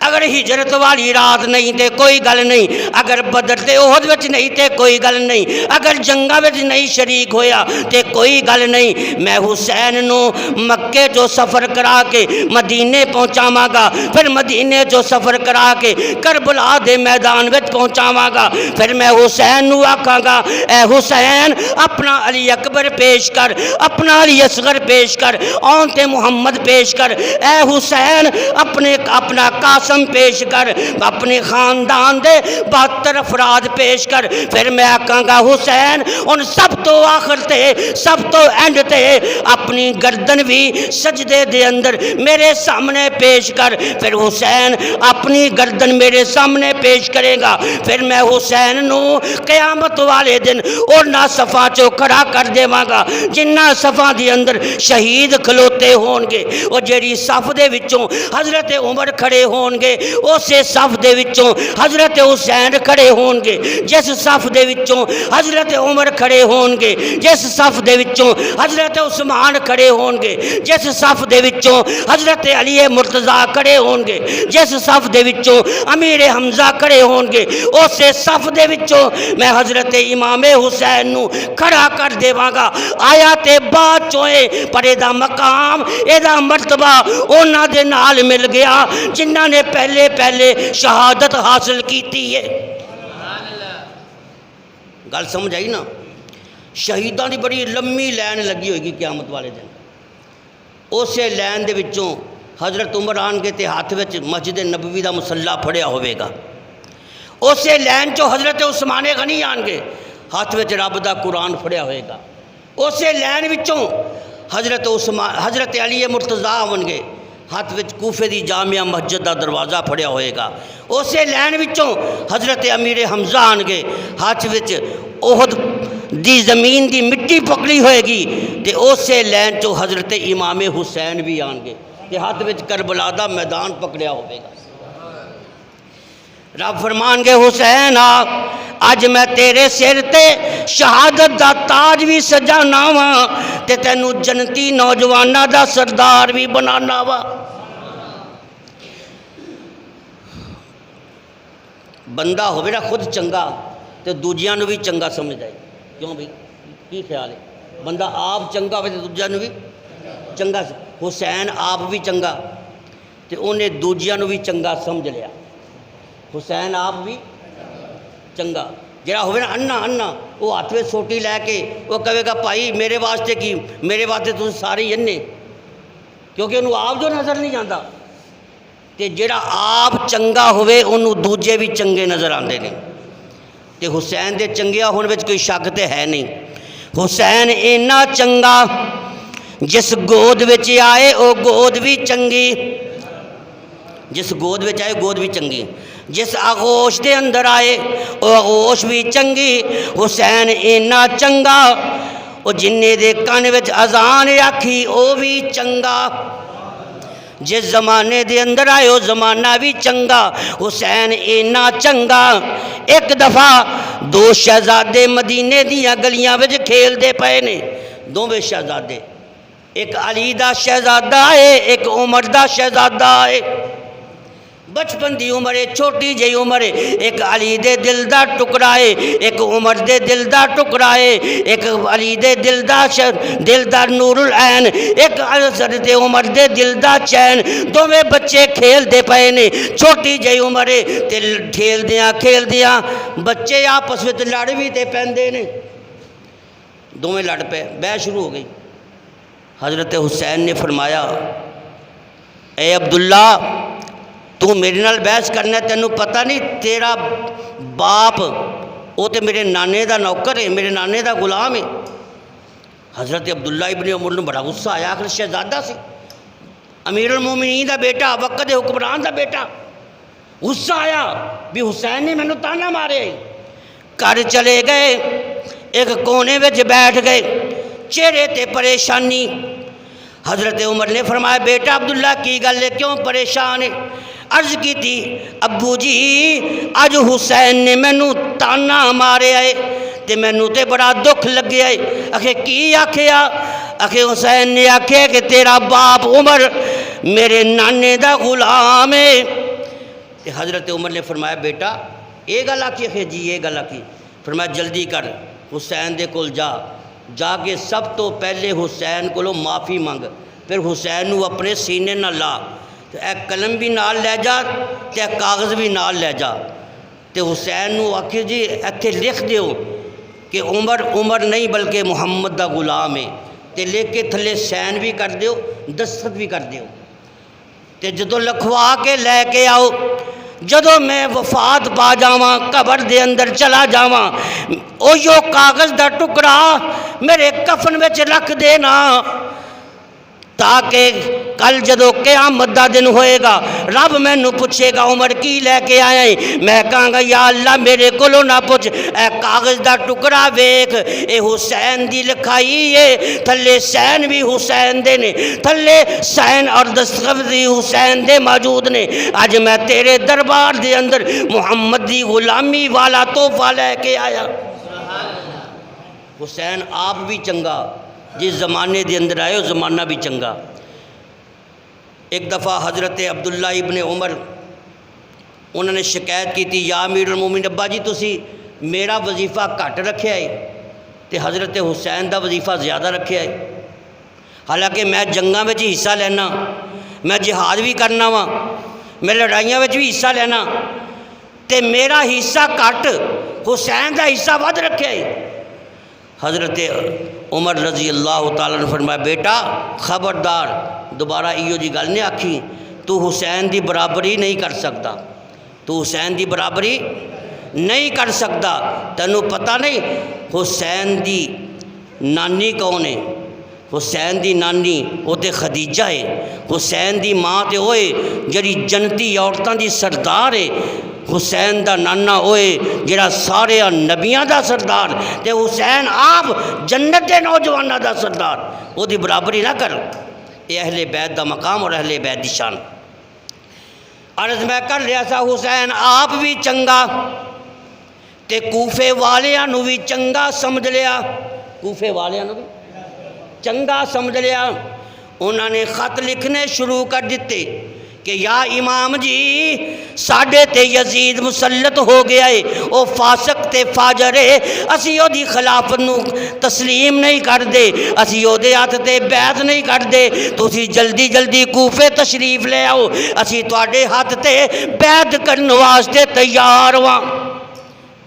اگر ہجرت والی رات نہیں تے کوئی گل نہیں، اگر بدر تے احد وچ نہیں تے کوئی گل نہیں، اگر جنگاں وچ نہیں شریک ہویا تے کوئی گل نہیں۔ میں حسین نو مکے جو سفر کرا کے مدینے پہنچاواں گا، پھر مدینے جو سفر کرا کے کربلا دے میدان وچ پہنچاواں گا، پھر میں حسین نو آکھاں گا اے حسین اپنا علی اکبر پیش کر، اپنا علی اصغر پیش کر، اون تے محمد پیش کر، اے حسین اپنا قاسم پیش کر، اپنے خاندان دے 72 افراد پیش کر، پھر میں آکھاں گا حسین ان سب تو آخر تے سب تو اینڈ تے اپنی گردن بھی سجدے دے اندر میرے سامنے پیش کر، پھر حسین اپنی گردن میرے سامنے پیش کرے گا، پھر میں حسین نو قیامت والے دن اونا صفاں چو کھڑا کر دے گا جنہ صفاں دی اندر شہید کھلوتے ہون گے، اور جیڑی صف دے وچوں حضرت عمر کھڑے ہون گے اسے صف دے وچوں حضرت حسین کھڑے ہون گے، جس صف دے وچوں حضرت عمر کھڑے ہون گے، جس صف دے وچوں حضرت عثمان کھڑے ہون گے، جس صف دے وچوں حضرت علی مرتضیٰ کھڑے ہون گے، جس صف دے وچوں امیر حمزہ کھڑے ہون گے، اسے صف دے وچوں میں حضرت امام حسین نو کھڑا کر دیواں گا۔ آیا تے بعد چوئے پر ایدہ مقام ایدہ مرتبہ اونا دے نال مل گیا جنہ نے پہلے شہادت حاصل کیتی ہے۔ گل سمجھ آئی نا؟ شہیدان دی بڑی لمبی لائن لگی ہوئے گی قیامت والے دن، اسے لائن دے وچوں حضرت عمر آن کے تے ہاتھ وچ مسجد نبوی دا مصلی پھڑیا ہوئے گا، اسے لائن چو حضرت عثمان غنی آن کے ہاتھ وچ رب دا قرآن پھڑیا ہوئے گا، اسے لائن وچوں حضرت علی مرتضیٰ آن گے ہاتھ وچ کوفے دی جامعہ مسجد دا دروازہ پھڑیا ہوئے گا، اسے لائن وچوں حضرت امیر حمزہ آن گے ہاتھ وچ احد دی زمین دی مٹی پکڑی ہوئے گی، تے اسے لائن چوں حضرت امام حسین بھی آن گے تے ہاتھ وچ کربلا دا میدان پکڑیا ہوئے گا۔ رب فرمان گے حسین آج میں تیرے سر تے شہادت دا تاج بھی سجانا وا تے تینو جنتی نوجوانہ دا سردار بھی بنانا وا۔ بندہ ہوئے نا خود چنگا تے دوجیاں نو بھی چنگا سمجھ جائے، کیوں بھئی کی خیال ہے؟ بندہ آپ چنگا ہوئے تے دوجیاں نو بھی چنگا، حسین آپ بھی چنگا تے انہیں دوجیاں نو بھی چنگا سمجھ لیا، حسین آپ بھی چنگا، جڑا ہوئے نا انا وہ ہاتھ میں سوٹی لے کے وہ کہے گا بھائی میرے واسطے کی میرے واسطے تم سارے ہی اننے، کیونکہ انہوں آپ جو نظر نہیں آتا، تے جڑا آپ چنگا ہوئے انہوں دوجے بھی چنگے نظر آتے ہیں۔ تے حسین دے چنگیا ہونے وچ کوئی شک تے ہے نہیں۔ حسین اینا چنگا جس گود وچ آئے وہ گود بھی چنگی، جس گود وچ آئے گود بھی چنگی، جس آغوش دے اندر آئے وہ آغوش بھی چنگی۔ حسین اینا چنگا وہ جننے دے کان وچ اذان آکھی وہ بھی چنگا، جس زمانے دے اندر آئے وہ زمانہ بھی چنگا۔ حسین اینا چنگا، ایک دفعہ دو شہزادے مدینے دیاں گلیاں وچ کھیل دے پئے نے، دوویں شہزادے، ایک علی دا شہزادہ ہے ایک عمر دا شہزادہ ہے، بچپن دی عمر ہے، چھوٹی جئی عمر ہے، ایک علی دے دل دا ٹکڑا ہے ایک عمر دے دل دا ٹکڑا ہے، ایک علی دے دل دا نور العین، ایک حضرت عمر دے دل دا چین، دوویں بچے کھیل دے پئے نے، چھوٹی جئی عمر ہے تے کھیل دیاں بچے آپس وچ لڑ بھی تے پیندے نے، دوویں لڑ پے، بحث شروع ہو گئی۔ حضرت حسین نے فرمایا اے عبداللہ تو میرے نال بحث کرنا ہے، تینوں پتہ نہیں تیرا باپ وہ تے میرے نانے دا نوکر ہے، میرے نانے دا غلام ہے۔ حضرت عبداللہ ابن عمر نے بڑا غصہ آیا، آخر شہزادہ سے، امیر المومنین دا بیٹا، وقت حکمران دا بیٹا، غصہ آیا بھی حسین نے مینوں تانا مارے، گھر چلے گئے، ایک کونے وچ بیٹھ گئے، چہرے تے پریشانی۔ حضرت عمر نے فرمایا بیٹا عبداللہ کی گل ہے، کیوں پریشان ہے؟ عرض کی تھی ابو جی اج حسین نے مینوں تانا مارے آئے تے مینوں تے بڑا دکھ لگے آئے۔ آخے کی آکھیا؟ آخے حسین نے آکھے کہ تیرا باپ عمر میرے نانے دا غلام ہے۔ تے حضرت عمر نے فرمایا بیٹا یہ گل آکھی؟ آخے جی یہ گل آکھی۔ فرمایا جلدی کر حسین دے کول جا کے سب تو پہلے حسین کو معافی مانگ، پھر حسین نو اپنے سینے نہ لا، اے قلم بھی نال لے جا تے کاغذ بھی نال لے جا، تے حسین نو آکھے جی ایتھے لکھ دیو کہ عمر نہیں بلکہ محمد دا غلام ہے، تے لکھ کے تھلے سین بھی کر دیو، دستخط بھی کر دیو، تے جدو لکھوا کے لے کے آؤ، جدو میں وفات پا جاواں قبر دے اندر چلا جاواں اوہیو کاغذ دا ٹکڑا میرے کفن وچ رکھ دینا، تاکہ کل جدو قیامت دا دن ہوئے گا رب مینوں پوچھے گا عمر کی لے کے آیا ہے، میں کہاں گا یا اللہ میرے کولوں نہ پوچھ، اے کاغذ دا ٹکڑا ویکھ اے حسین دی لکھائی ہے، تھلے سین بھی حسین دے نے، تھلے سین اور دستخط بھی حسین دے موجود نے، اج میں تیرے دربار دے اندر محمد دی غلامی والا تحفہ لے کے آیا۔ حسین آپ بھی چنگا، جس زمانے دے اندر آئے وہ زمانہ بھی چنگا۔ ایک دفعہ حضرت عبداللہ ابن عمر انہوں نے شکایت کی تھی یا امیر المومنین ابا جی تسی میرا وظیفہ گھٹ رکھیا ہے تے حضرت حسین دا وظیفہ زیادہ رکھیا ہے، حالانکہ میں جنگاں وچ حصہ لینا، میں جہاد بھی کرنا وا، میں لڑائیاں وچ بھی حصہ لینا، تے میرا حصہ گھٹ حسین دا حصہ ود رکھیا ہے۔ حضرت عمر رضی اللہ تعالیٰ نے فرمایا بیٹا خبردار دوبارہ ایو جی گل نہیں آکھی، تو حسین دی برابری نہیں کر سکتا، تو حسین دی برابری نہیں کر سکتا، تینوں پتہ نہیں حسین دی نانی کون ہے؟ حسین دی نانی وہ تے خدیجہ ہے، حسین دی ماں تے ہوئے جڑی جنتی عورتاں دی سردار ہے، حسین دا نانا ہوئے جڑا سارے نبیاں دا سردار، تے حسین آپ جنت دے نوجواناں دا سردار، وہ دی برابری نہ کر، یہ اہل بیت دا مقام اور اہل بیت دی شان۔ عرض میں کر رہا سا حسین آپ بھی چنگا تے کوفے والیاں نو بھی چنگا سمجھ لیا، کوفے والیاں نو بھی چنگا سمجھ لیا، انہوں نے خط لکھنے شروع کر دیتے کہ یا امام جی ساڈے تے یزید مسلط ہو گیا ہے، او فاسق تے فاجر ہے، اسی او دی خلافت نو تسلیم نہیں کر دے، اسی او دے ہاتھ تے بیعت نہیں کر دے، تو اسی جلدی جلدی کوفے تشریف لے آؤ، اسی تواڈے ہاتھ تے بیعت کرن واسطے تیار ہاں۔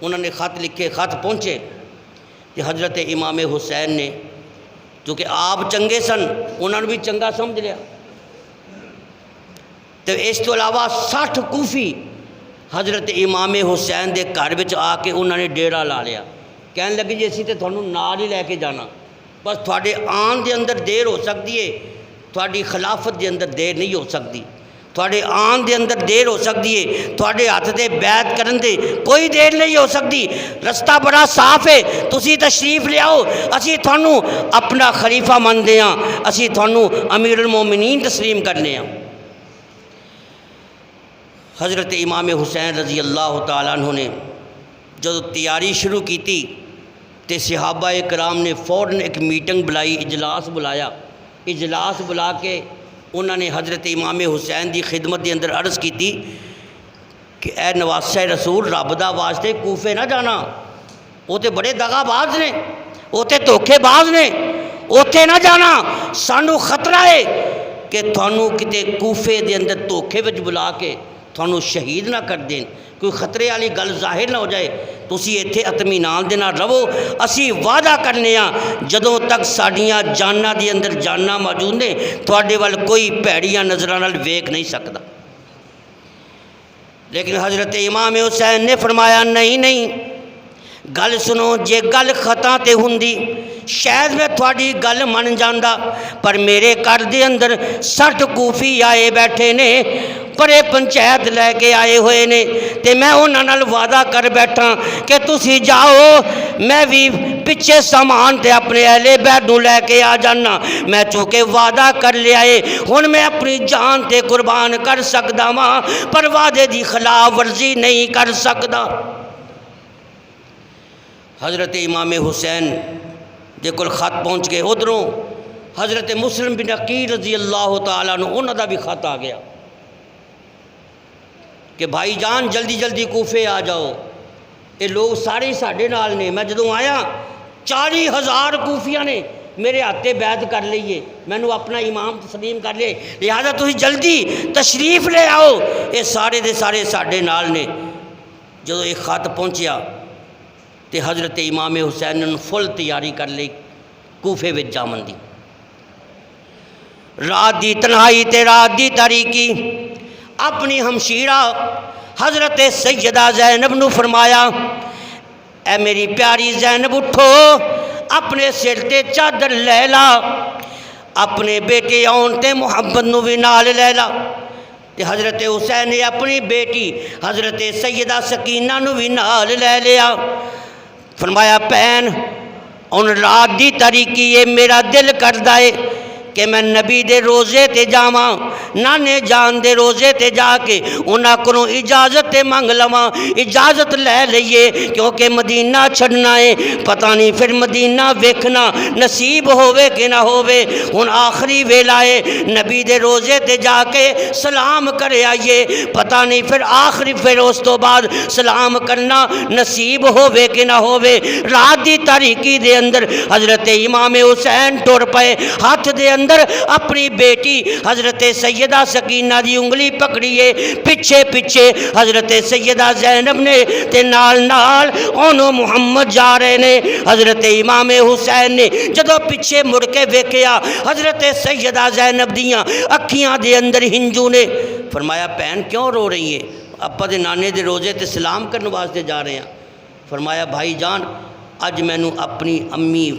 انہوں نے خط لکھے، خط پہنچے، کہ حضرت امام حسین نے چونکہ آپ چنگے سن انہوں نے بھی چنگا سمجھ لیا، تو اس تو علاوہ 60 کوفی حضرت امام حسین دے گھر وچ آ کے انہوں نے ڈیرا لا لیا، کہنے لگے جی اسی تے تھانوں نال ہی لے کے جانا، بس تھوڑے آن دے اندر دیر ہو سکتی ہے، تھوڑی خلافت دے اندر دیر نہیں ہو سکتی، تھوڑے آن دے اندر دیر ہو سکتی ہے، تھوڑے ہاتھ دے بیعت کرن دے کوئی دیر نہیں ہو سکتی، رستہ بڑا صاف ہے، تسی تشریف لے آؤ، اسی تھانوں اپنا خلیفہ مندے ہاں، اسی تھانوں امیر المومنین تسلیم کرنے ہاں۔ حضرت امام حسین رضی اللہ تعالیٰ عنہ نے جب تیاری شروع کی تھی تو صحابہ کرام نے فوراً ایک میٹنگ بلائی، اجلاس بلایا، اجلاس بلا کے انہوں نے حضرت امام حسین دی خدمت دے اندر عرض کی تھی کہ اے نواسہ رسول رب دا واسطے کوفے نہ جانا، وہ تے بڑے دغا باز نے، وہ تے دھوکھے باز نے، اوتھے نہ جانا، سانو خطرہ ہے کہ تھانوں کتے کوفے دے اندر دھوکھے وچ بلا کے تھانوں شہید نہ کر دیں، کوئی خطرے والی گل ظاہر نہ ہو جائے، تسی ایتھے اطمینان دے نال رہو، اسی وعدہ کرنے ہاں جدوں تک ساڈیاں جاناں دے اندر جاناں موجود نے تواڈے ول کوئی بھیڑیاں نظراں نال ویکھ نہیں سکدا۔ لیکن حضرت امام حسین نے فرمایا نہیں گل سنو، جے گل خطا تے ہوندی شاید میں تھوڑی گل من جاندا، پر میرے گھر دے اندر 60 کوفی آئے بیٹھے نے، بڑے پنچایت لے کے آئے ہوئے نے، تے میں انہاں نال وعدہ کر بیٹھا کہ تسی جاؤ، میں بھی پچھے سامان تے اپنے اہل بیت نوں لے کے آ جانا، میں چونکہ وعدہ کر لیا ہے ہن میں اپنی جان تے قربان کر سکدا واں، پر وعدے دی خلاف ورزی نہیں کر سکدا۔ حضرت امام حسین دے کول خط پہنچ گئے، ادھروں حضرت مسلم بن عقیل رضی اللہ تعالیٰ عنہ انہاں دا بھی خط آ گیا کہ بھائی جان جلدی جلدی کوفے آ جاؤ، یہ لوگ سارے ساڈے نال نے، میں جدوں آیا 40,000 کوفیاں نے میرے ہاتھے بیعت کر لئیے، مینوں اپنا امام تسلیم کر لے، لہذا تسی جلدی تشریف لے آؤ، یہ سارے دے سارے ساڈے نال نے۔ جدوں یہ خط پہنچیا تے حضرت امام حسین نے فل تیاری کر لی کوفے وچ جاون دی، رات دی تنہائی تے رات دی تاریکی اپنی ہمشیرہ حضرت سیدہ زینب نو فرمایا، اے میری پیاری زینب اٹھو، اپنے سر تے چادر لے لا، اپنے بیٹے آن تے محمد نو بھی نال لے لا، تے حضرت حسین نے اپنی بیٹی حضرت سیدہ سکینہ نو بھی نال لے لیا، فرمایا پین ان رات دی تاریکی یہ میرا دل کردا ہے کہ میں نبی دے روزے تے جاواں، نانے جان دے روزے تے جا کے انہاں کولوں اجازت تے منگ لواں، اجازت لے لئیے کیونکہ مدینہ چھڑنا ہے، پتہ نہیں پھر مدینہ ویکھنا نصیب ہووے کہ نہ ہووے، ہن آخری ویلا ہے، نبی دے روزے تے جا کے سلام کرے آئیے، پتہ نہیں پھر آخری پھر اس تو بعد سلام کرنا نصیب ہووے کہ نہ ہووے۔ رات دی تاریکی دے اندر حضرت امام حسین ٹر پئے، ہاتھ دے اندر اپنی بیٹی حضرت سیدہ سکینہ دی انگلی پکڑیے، پیچھے پیچھے حضرت سیدہ زینب نے تے نال نال انہوں محمد جا رہے نے۔ حضرت امام حسین نے جدو پیچھے مڑ کے ویکھیا حضرت سیدہ زینب دیاں اکھیاں دے اندر ہنجو نے، فرمایا بہن کیوں رو رہی ہے؟ اپا دے نانے دے روزے تے سلام کرنے واسطے جا رہے ہیں۔ فرمایا بھائی جان اج مینوں اپنی امی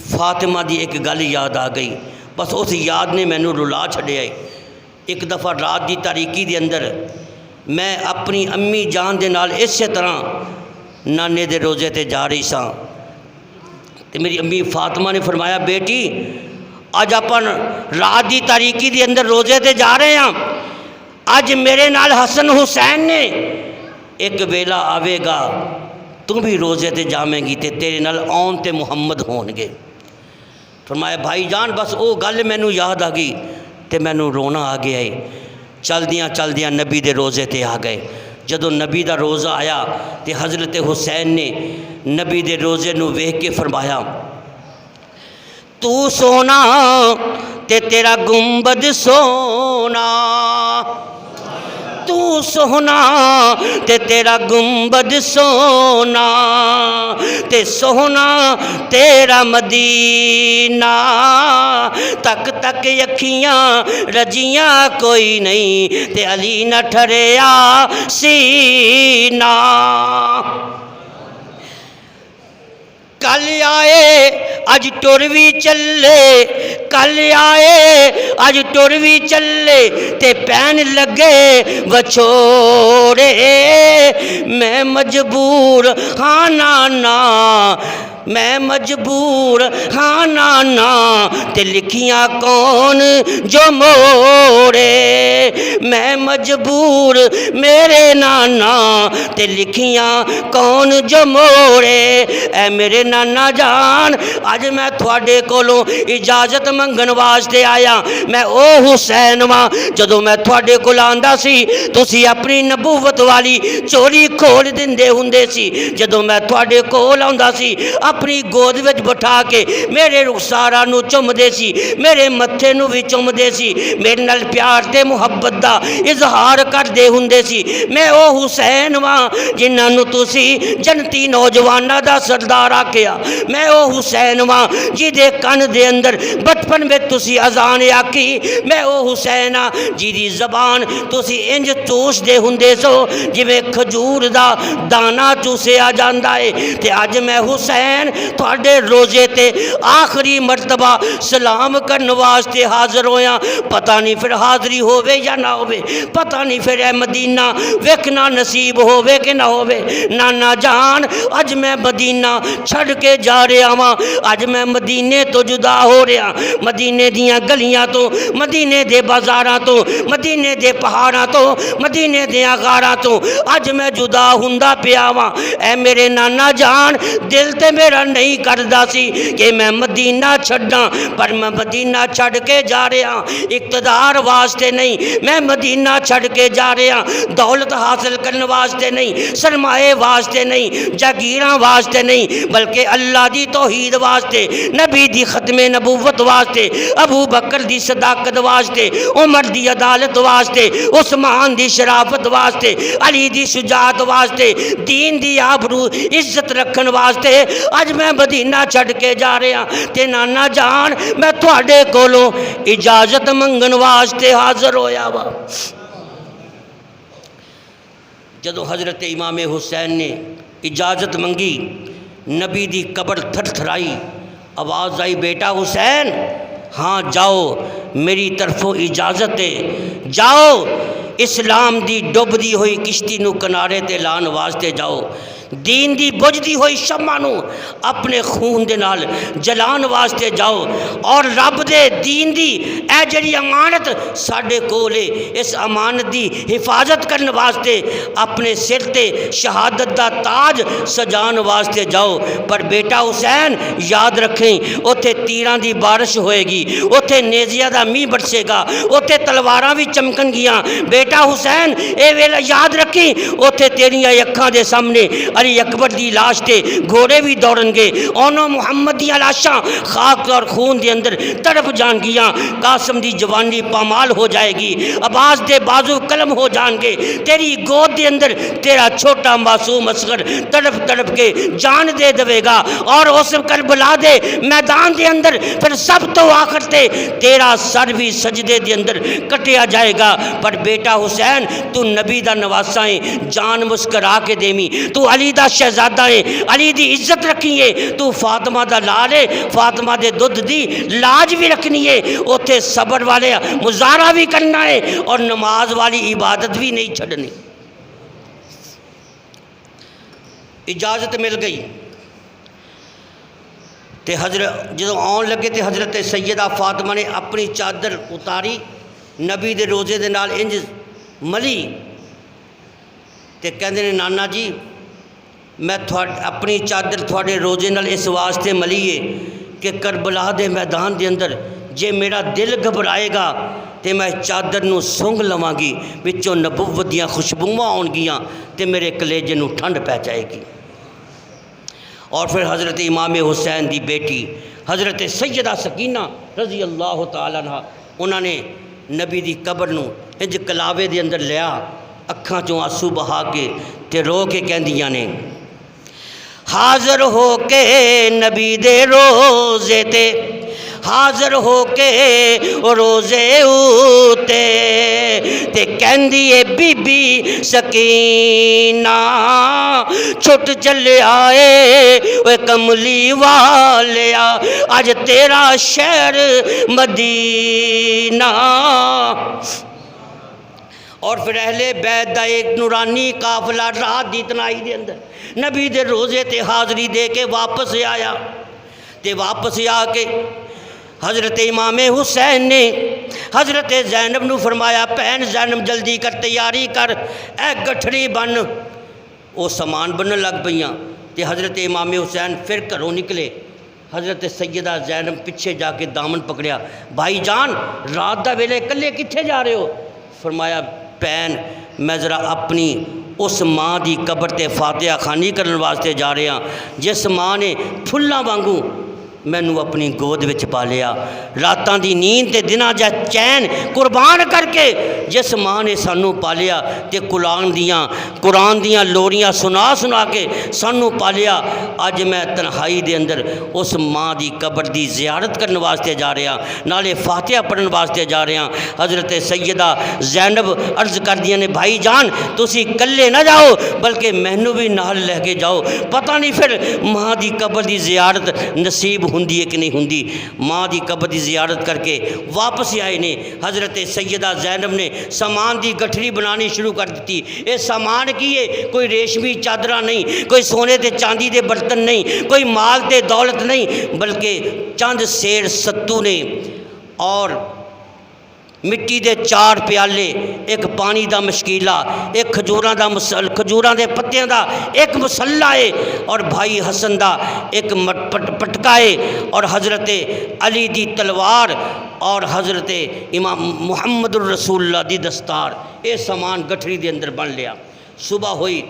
فاطمہ دی ایک گل یاد آ گئی، بس اس یاد نے مینوں رلا چھڑیا ہے۔ ایک دفعہ رات دی تاریکی دے اندر میں اپنی امی جان دے نال اسی طرح نانے دے روزے تے جا رہی ساں، تے میری امی فاطمہ نے فرمایا بیٹی اج اپن رات دی تاریکی دے اندر روزے تے جا رہے ہیں، اج میرے نال حسن حسین نے، ایک ویلا آوے گا تم بھی روزے تے جامیں گی تے تیرے نال آن تے محمد ہون گے۔ فرمایا بھائی جان بس وہ گل مینوں یاد آ گئی تے مینوں رونا آ گیا ہے۔ چلدیاں نبی دے روزے تے آ گئے، جدو نبی دا روزہ آیا تے حضرت حسین نے نبی دے روزے نو ویکھ کے فرمایا تو سونا تے تیرا گنبد سونا، تو سونا تے تیرا گنبد سونا تے سونا تیرا مدینہ تک تک اکھیاں رجیاں کوئی نہیں تے علی نہ ٹھریا سینہ کل آئے اج ٹر بھی چلے کل آئے اج ٹر بھی چلے تے پین لگے وچھوڑے میں مجبور ہاں نانا میں مجبور ہاں نانا تے لکھیاں کون جو موڑے میں مجبور میرے نانا تے لکھیاں کون جو موڑے اے میرے نانا جان اج میں تھوڑے کولوں اجازت منگن واسطے آیا میں او حسین واں جدوں میں تھوڑے کول آندا سی تسی اپنی نبوت والی چوری کھول دیندے ہوندے سی جدوں میں تھوڑے کول آندا سی اپنی گود وچ بٹھا کے میرے رخساراں نو چم دے سی میرے متھے نو بھی چم دے سی میرے نال پیار تے محبت دا اظہار کر دے ہوندے سی میں او حسین واں جنہاں نو تسی جنتی نوجواناں دا سردار آکھیا میں او حسین واں جی دے کن دے اندر بچپن وچ تسی اذان آکھی میں او حسین ہاں جی دی زبان تسی انج چوس دے ہوندے سو جویں کھجور دا دانا چوسیا جاندا ہے تے اج میں حسین تھوڑے روزے تے آخری مرتبہ سلام کرن واسطے حاضر ہویا پتہ نہیں پھر حاضری ہووے یا نہ ہووے پتہ نہیں پھر اے مدینہ ویکھنا نصیب ہووے کہ نہ ہووے نانا جان اج میں مدینہ چھڑ کے جا رہا ہاں اج میں مدینے تو جدا ہو رہا مدینے دیاں گلیاں تو مدینے دے بازاراں تو مدینے دے پہاڑاں تو مدینے دیاں غاراں تو اج میں جدا ہوندا پیا ہاں اے میرے نانا جان دل تے میرا نہیں کردا سی کہ میں مدینہ چھڈاں پر میں مدینہ چھڑ کے جا رہا اقتدار واسطے نہیں میں مدینہ چھڑ کے جا رہا دولت حاصل کرنے واسطے نہیں سرمایے واسطے نہیں جاگیراں واسطے نہیں بلکہ اللہ دی توحید واسطے نبی دی ختم نبوت واسطے ابو بکر دی صداقت واسطے عمر دی عدالت واسطے عثمان دی شرافت واسطے علی دی شجاعت واسطے دین دی آبرو عزت رکھن واسطے اج میں مدینہ چھڑ کے جا رہا تے نانا جان میں تھوڑے کولوں اجازت منگن واسطے حاضر ہویا وا جدو حضرت امام حسین نے اجازت منگی نبی دی قبر تھر تھرائی آواز آئی بیٹا حسین ہاں جاؤ میری طرفوں اجازت ہے جاؤ اسلام دی ڈوب دی ہوئی کشتی نو کنارے تے لان واسطے جاؤ دین دی بجھدی ہوئی شمع نو اپنے خون دے نال جلان واسطے جاؤ اور رب دے دین دی اے جڑی امانت ساڈے کولے اس امانت دی حفاظت کرن واسطے اپنے سر تے شہادت دا تاج سجان واسطے جاؤ پر بیٹا حسین یاد رکھیں اوتھے تیراں دی بارش ہوئے گی اوتھے نیزیاں دا میہ برسے گا اوتھے تلواراں بھی چمکن گیاں بیٹا حسین اے ویلا یاد رکھیں اوتھے تیریاں اکھاں دے سامنے علی اکبر دی لاش تے گھوڑے بھی دوڑن گے اونوں محمد دیاں لاشاں خاک اور خون دے اندر تڑپ جان گیاں قاسم دی جوانی پامال ہو جائے گی عباس دے بازو قلم ہو جان گے تیری گود دے اندر تیرا چھوٹا معصوم اصغر تڑپ تڑپ کے جان دے دے گا اور اس کربلا دے میدان دے اندر پھر سب تو آخر تے تیرا سر بھی سجدے دے اندر کٹیا جائے گا پر بیٹا حسین تو نبی دا نواسا ہے جان مسکرا کے دیمی تو علی دا شہزادہ ہے علی دی عزت رکھی ہے تو فاطمہ دا لال ہے فاطمہ دے دودھ دی لاج بھی رکھنی ہے اوتھے صبر والے مظاہرہ بھی کرنا ہے اور نماز والی عبادت بھی نہیں چھڑنی اجازت مل گئی تے حضرت جدو آن لگے تے حضرت سیدہ فاطمہ نے اپنی چادر اتاری نبی دے روزے دے نال انج ملی تے کہندے نے نانا جی میں اپنی چادر تھوڑے روزے نال اس واسطے ملیے کہ کربلا دے میدان دے اندر جے میرا دل گھبرائے گا تے میں چادر نو سونگ لواں گی وچوں نبوت دیاں خوشبوواں آن گیاں تے میرے کلیجے نو ٹھنڈ پہ جائے گی اور پھر حضرت امام حسین دی بیٹی حضرت سیدہ سکینہ رضی اللہ تعالیٰ عنہ انہوں نے نبی دی قبر نو انج کلاوے دے اندر لیا اکھاں چوں آنسو بہا کے تے رو کے کہندیاں نے حاضر ہو کے نبی دے روزے تے حاضر ہو کے روزے اوتے تے کہندی ہے بی بی سکینہ چھٹ چلے آئے وہ کملی والیا آج تیرا شہر مدینہ۔ اور پھر اہل بیت دا ایک نورانی قافلہ رات دی تنہائی دے اندر نبی دے روزے تے حاضری دے کے واپس آیا تے واپس آ کے حضرت امام حسین نے حضرت زینب نو فرمایا بہن زینب جلدی کر تیاری کر اے گٹھڑی بن۔ وہ سامان بنن لگ پئیاں تے حضرت امام حسین پھر گھروں نکلے۔ حضرت سیدہ زینب پیچھے جا کے دامن پکڑیا، بھائی جان رات دا ویلے کلے کتھے جا رہے ہو؟ فرمایا بہن میں ذرا اپنی اس ماں دی قبر تے فاتحہ خوانی کرن واسطے جا رہا ہاں جس ماں نے پھلاں وانگوں مینوں اپنی گود وچ پالیا، راتاں دی نیند تے دناں دا چین قربان کر کے جس ماں نے سانوں پالیا تے قرآن دیاں لوریاں سنا کے سانوں پالیا۔ اج میں تنہائی دے اندر اس ماں دی قبر دی زیارت کرن واسطے جا رہا نالے فاتحہ پڑھن واسطے جا رہا۔ حضرت سیدہ زینب عرض کردیاں نے بھائی جان تسی کلے نہ جاؤ بلکہ مینوں بھی نال لے کے جاؤ، پتہ نہیں پھر ماں دی قبر دی زیارت نصیب ہوندی ہے کہ نہیں ہوندی۔ ماں دی قبر دی زیارت کر کے واپس آئے نے۔ حضرت سیدہ زینب نے سامان دی گٹھڑی بنانی شروع کر دیتی۔ اے سامان کی ہے؟ کوئی ریشمی چادرہ نہیں، کوئی سونے تے چاندی دے برتن نہیں، کوئی مال تے دولت نہیں، بلکہ چند سیر ستو نے اور مٹی دے 4 پیالے، ایک پانی دا مشکیلا، ایک کھجوراں دے پتیاں دا ایک مسلح ہے، اور بھائی حسن دا ایک پٹکا ہے، اور حضرت علی دی تلوار، اور حضرت امام محمد الرسول اللہ دی دستار۔ اے سامان گٹھڑی دے اندر بن لیا۔ صبح ہوئی،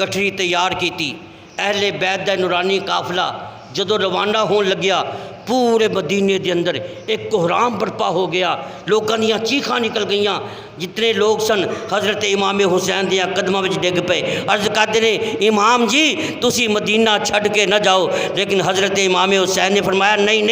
گٹھڑی تیار کیتی، اہل بیت دا نورانی قافلہ جدو روانہ ہون لگیا پورے مدینے دے اندر ایک کوہرام برپا ہو گیا، لوگاں دیاں چیخاں نکل گئیاں۔ جتنے لوگ سن حضرت امام حسین دیاں قدماں وچ ڈگ پے، عرض کردے نے امام جی تسی مدینہ چھڈ کے نہ جاؤ، لیکن حضرت امام حسین نے فرمایا نہیں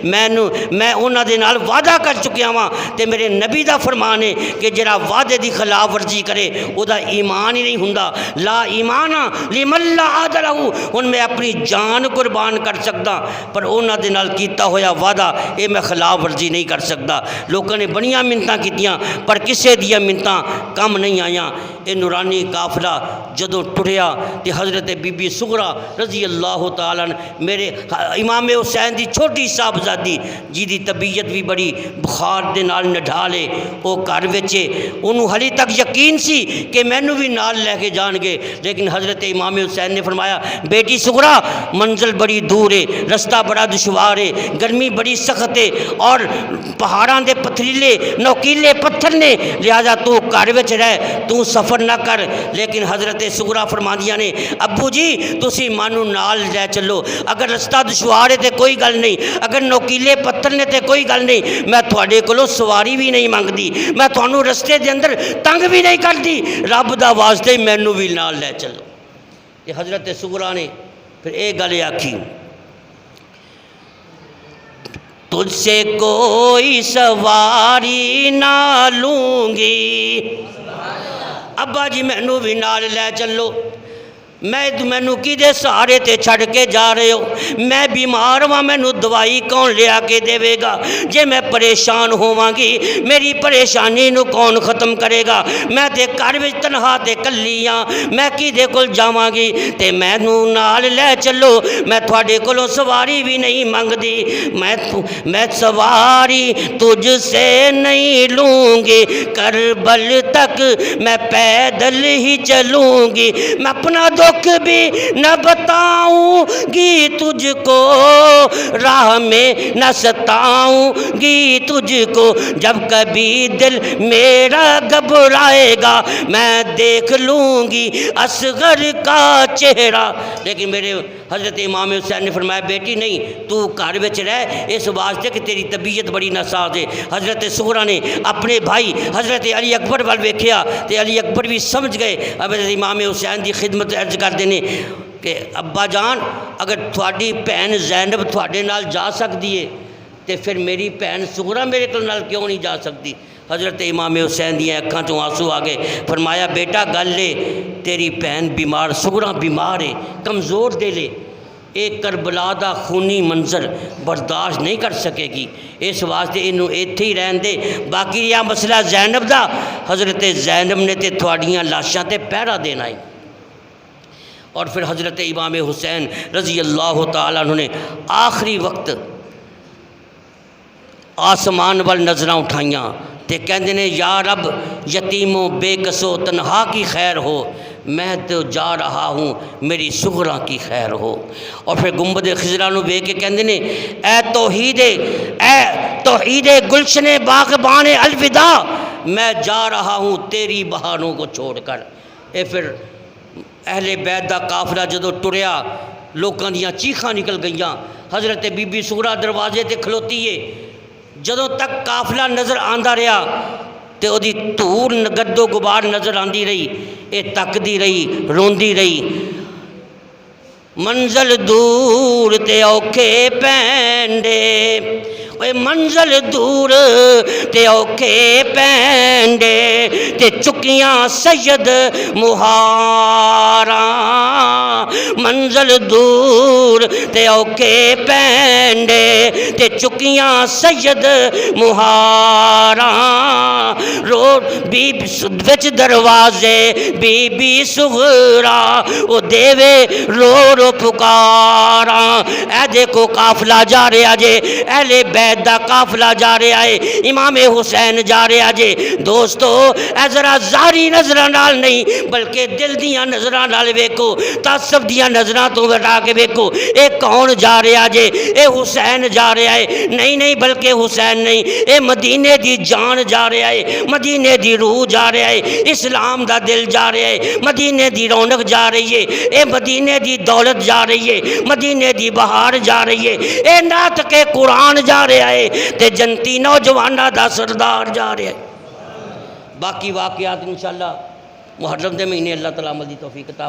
میں انہاں دے نال وعدہ کر چکیا ہاں تے میرے نبی دا فرمان ہے کہ جڑا وعدے دی خلاف ورزی کرے او دا ایمان ہی نہیں ہوندا۔ لا ایمان لمن لا عہد لہ، ہن میں اپنی جان قربان کر سکدا پر انہاں دے نال کیتا ہویا وعدہ اے میں خلاف ورزی نہیں کر سکدا۔ لوگوں نے بڑیاں منتاں کیتیاں پر کسے دیاں منتاں کم نہیں آیاں۔ اے نورانی قافلہ جدوں ٹریا تے حضرت بی بی سغرا رضی اللہ تعالیٰ میرے امام حسین دی چھوٹی صاحبزادی جی دی طبیعت بھی بڑی بخار دے نال نڈھالے، او گھر وچ انہوں ہلی تک یقین سی کہ مینوں بھی نال لے کے جان گے، لیکن حضرت امام حسین نے فرمایا بیٹی سغرا منزل بڑی دور ہے، رستہ بڑا دشوار ہے، گرمی بڑی سخت ہے، اور پہاڑاں دے پتھریلے نوکیلے پتھر نے، لہذا تو گھر وچ رہ، تو سفر نہ کر۔ لیکن حضرت سغرا فرماندیاں نے ابو جی تسی مانو نال لے چلو، اگر رستہ دشوار ہے تے کوئی گل نہیں، اگر نوکیلے پتھر نے تے کوئی گل نہیں، میں تھوڑے کولوں سواری بھی نہیں منگدی، میں تھانوں رستے دے اندر تنگ بھی نہیں کردی، رب دا واسطے مینوں بھی نال لے چلو۔ یہ حضرت سغرا نے پھر ایک گل آکھی تجھ سے کوئی سواری نہ لوں گی، ابا جی مینوں بھی نال لے چلو، مینوں کدے سہارے تے چھڑ کے جا رہے ہو، میں بیمار ہاں، مینوں دوائی کون لیا کے دے گا، جے میں پریشان ہوواں گی میری پریشانی نو کون ختم کرے گا، میں تے گھر وچ تنہا تے کلی ہاں، میں کدے کول جاواں گی تے مینوں نال لے چلو، میں تھوڑے کولوں سواری بھی نہیں منگدی، میں سواری تجھ سے نہیں لوں گی، کربل تک میں پیدل ہی چلوں گی، میں اپنا دکھ بھی نہ بتاؤں گی تجھ کو، راہ میں نہ ستاؤں گی تجھ کو، جب کبھی دل میرا گھبرائے گا میں دیکھ لوں گی اصغر کا چہرہ۔ لیکن میرے حضرت امام حسین نے فرمایا بیٹی نہیں تو گھر وچ رہ اس واسطے کہ تیری طبیعت بڑی ناساز ہے۔ حضرت سغرا نے اپنے بھائی حضرت علی اکبر وال ویکھیا تے علی اکبر بھی سمجھ گئے، حضرت امام حسین دی خدمت عرض کردے نے کہ ابا جان اگر تھوڑی بھن زینب تھوڑے نال جا سکتی ہے تے پھر میری بھن سغرا میرے نال کیوں نہیں جا سکتی؟ حضرت امام حسین دی اکھاں چوں آنسو آ گئے، فرمایا بیٹا گل ہے تیری بھن بیمار سغرا بیمار ہے، کمزور دل ہے، ایک کربلا دا خونی منظر برداشت نہیں کر سکے گی، اس واسطے انہوں ایتھے ہی رہن دے۔ باقی یہ مسئلہ زینب دا، حضرت زینب نے تے تھوڑیاں لاشاں تے پہرا دینا ہے۔ اور پھر حضرت امام حسین رضی اللہ تعالیٰ عنہ نے آخری وقت آسمان وال نظراں اٹھائیاں تے کہندے نے یا رب یتیموں بے کسو تنہا کی خیر ہو، میں تو جا رہا ہوں میری سغرا کی خیر ہو۔ اور پھر گنبد خضرا نو ویکھ کے کہندے نے اے توحید گلشن باغبان الوداع، میں جا رہا ہوں تیری بہانوں کو چھوڑ کر۔ اے پھر اہل بیت دا قافلہ جدو ٹریا لوکاں دیاں چیخاں نکل گئیاں، حضرت بی بی سغرا دروازے تے کھلوتی ہے، جدوں تک قافلہ نظر آندا رہا تے او دی دھور گردو غبار نظر آندی رہی، اے تکدی رہی روندی رہی، منزل دور تے اوکھے پیندے، اے منزل دور تے اوکھے پیندے تے چکیاں سید مہاراں، منزل دور تے اوکھے پیندے تے چکیاں سید مہاراں، رو بی وچ دروازے بی بی سغرا او دیوے رو رو پکاراں۔ اے دیکھو قافلہ جا رہا جے، اہل بیت دا قافلہ جا رہا ہے، امام حسین جا رہا جے۔ دوستو اے ذرا ظاہری نظراں نال نہیں بلکہ دل دیاں نظراں نال ویکھو، تعصب دیاں نظراں تو ہٹا کے ویکھو اے کون جا رہا جے؟ اے حسین جا رہا ہے، نہیں بلکہ حسین نہیں، اے مدینے دی جان جا رہا ہے، مدینے دی روح جا رہا ہے، اسلام دا دل جا رہا ہے، مدینے دی رونق جا رہی ہے، اے مدینے دی دولت جا رہی ہے، مدینے دی بہار جا رہی ہے، اے نعت کے قرآن جا رہا ہے تے جنتی نوجوانہ دا سردار جا رہا ہے۔ باقی واقعات انشاءاللہ محرم دے مہینے اللہ تعالیٰ عمل دی توفیق عطا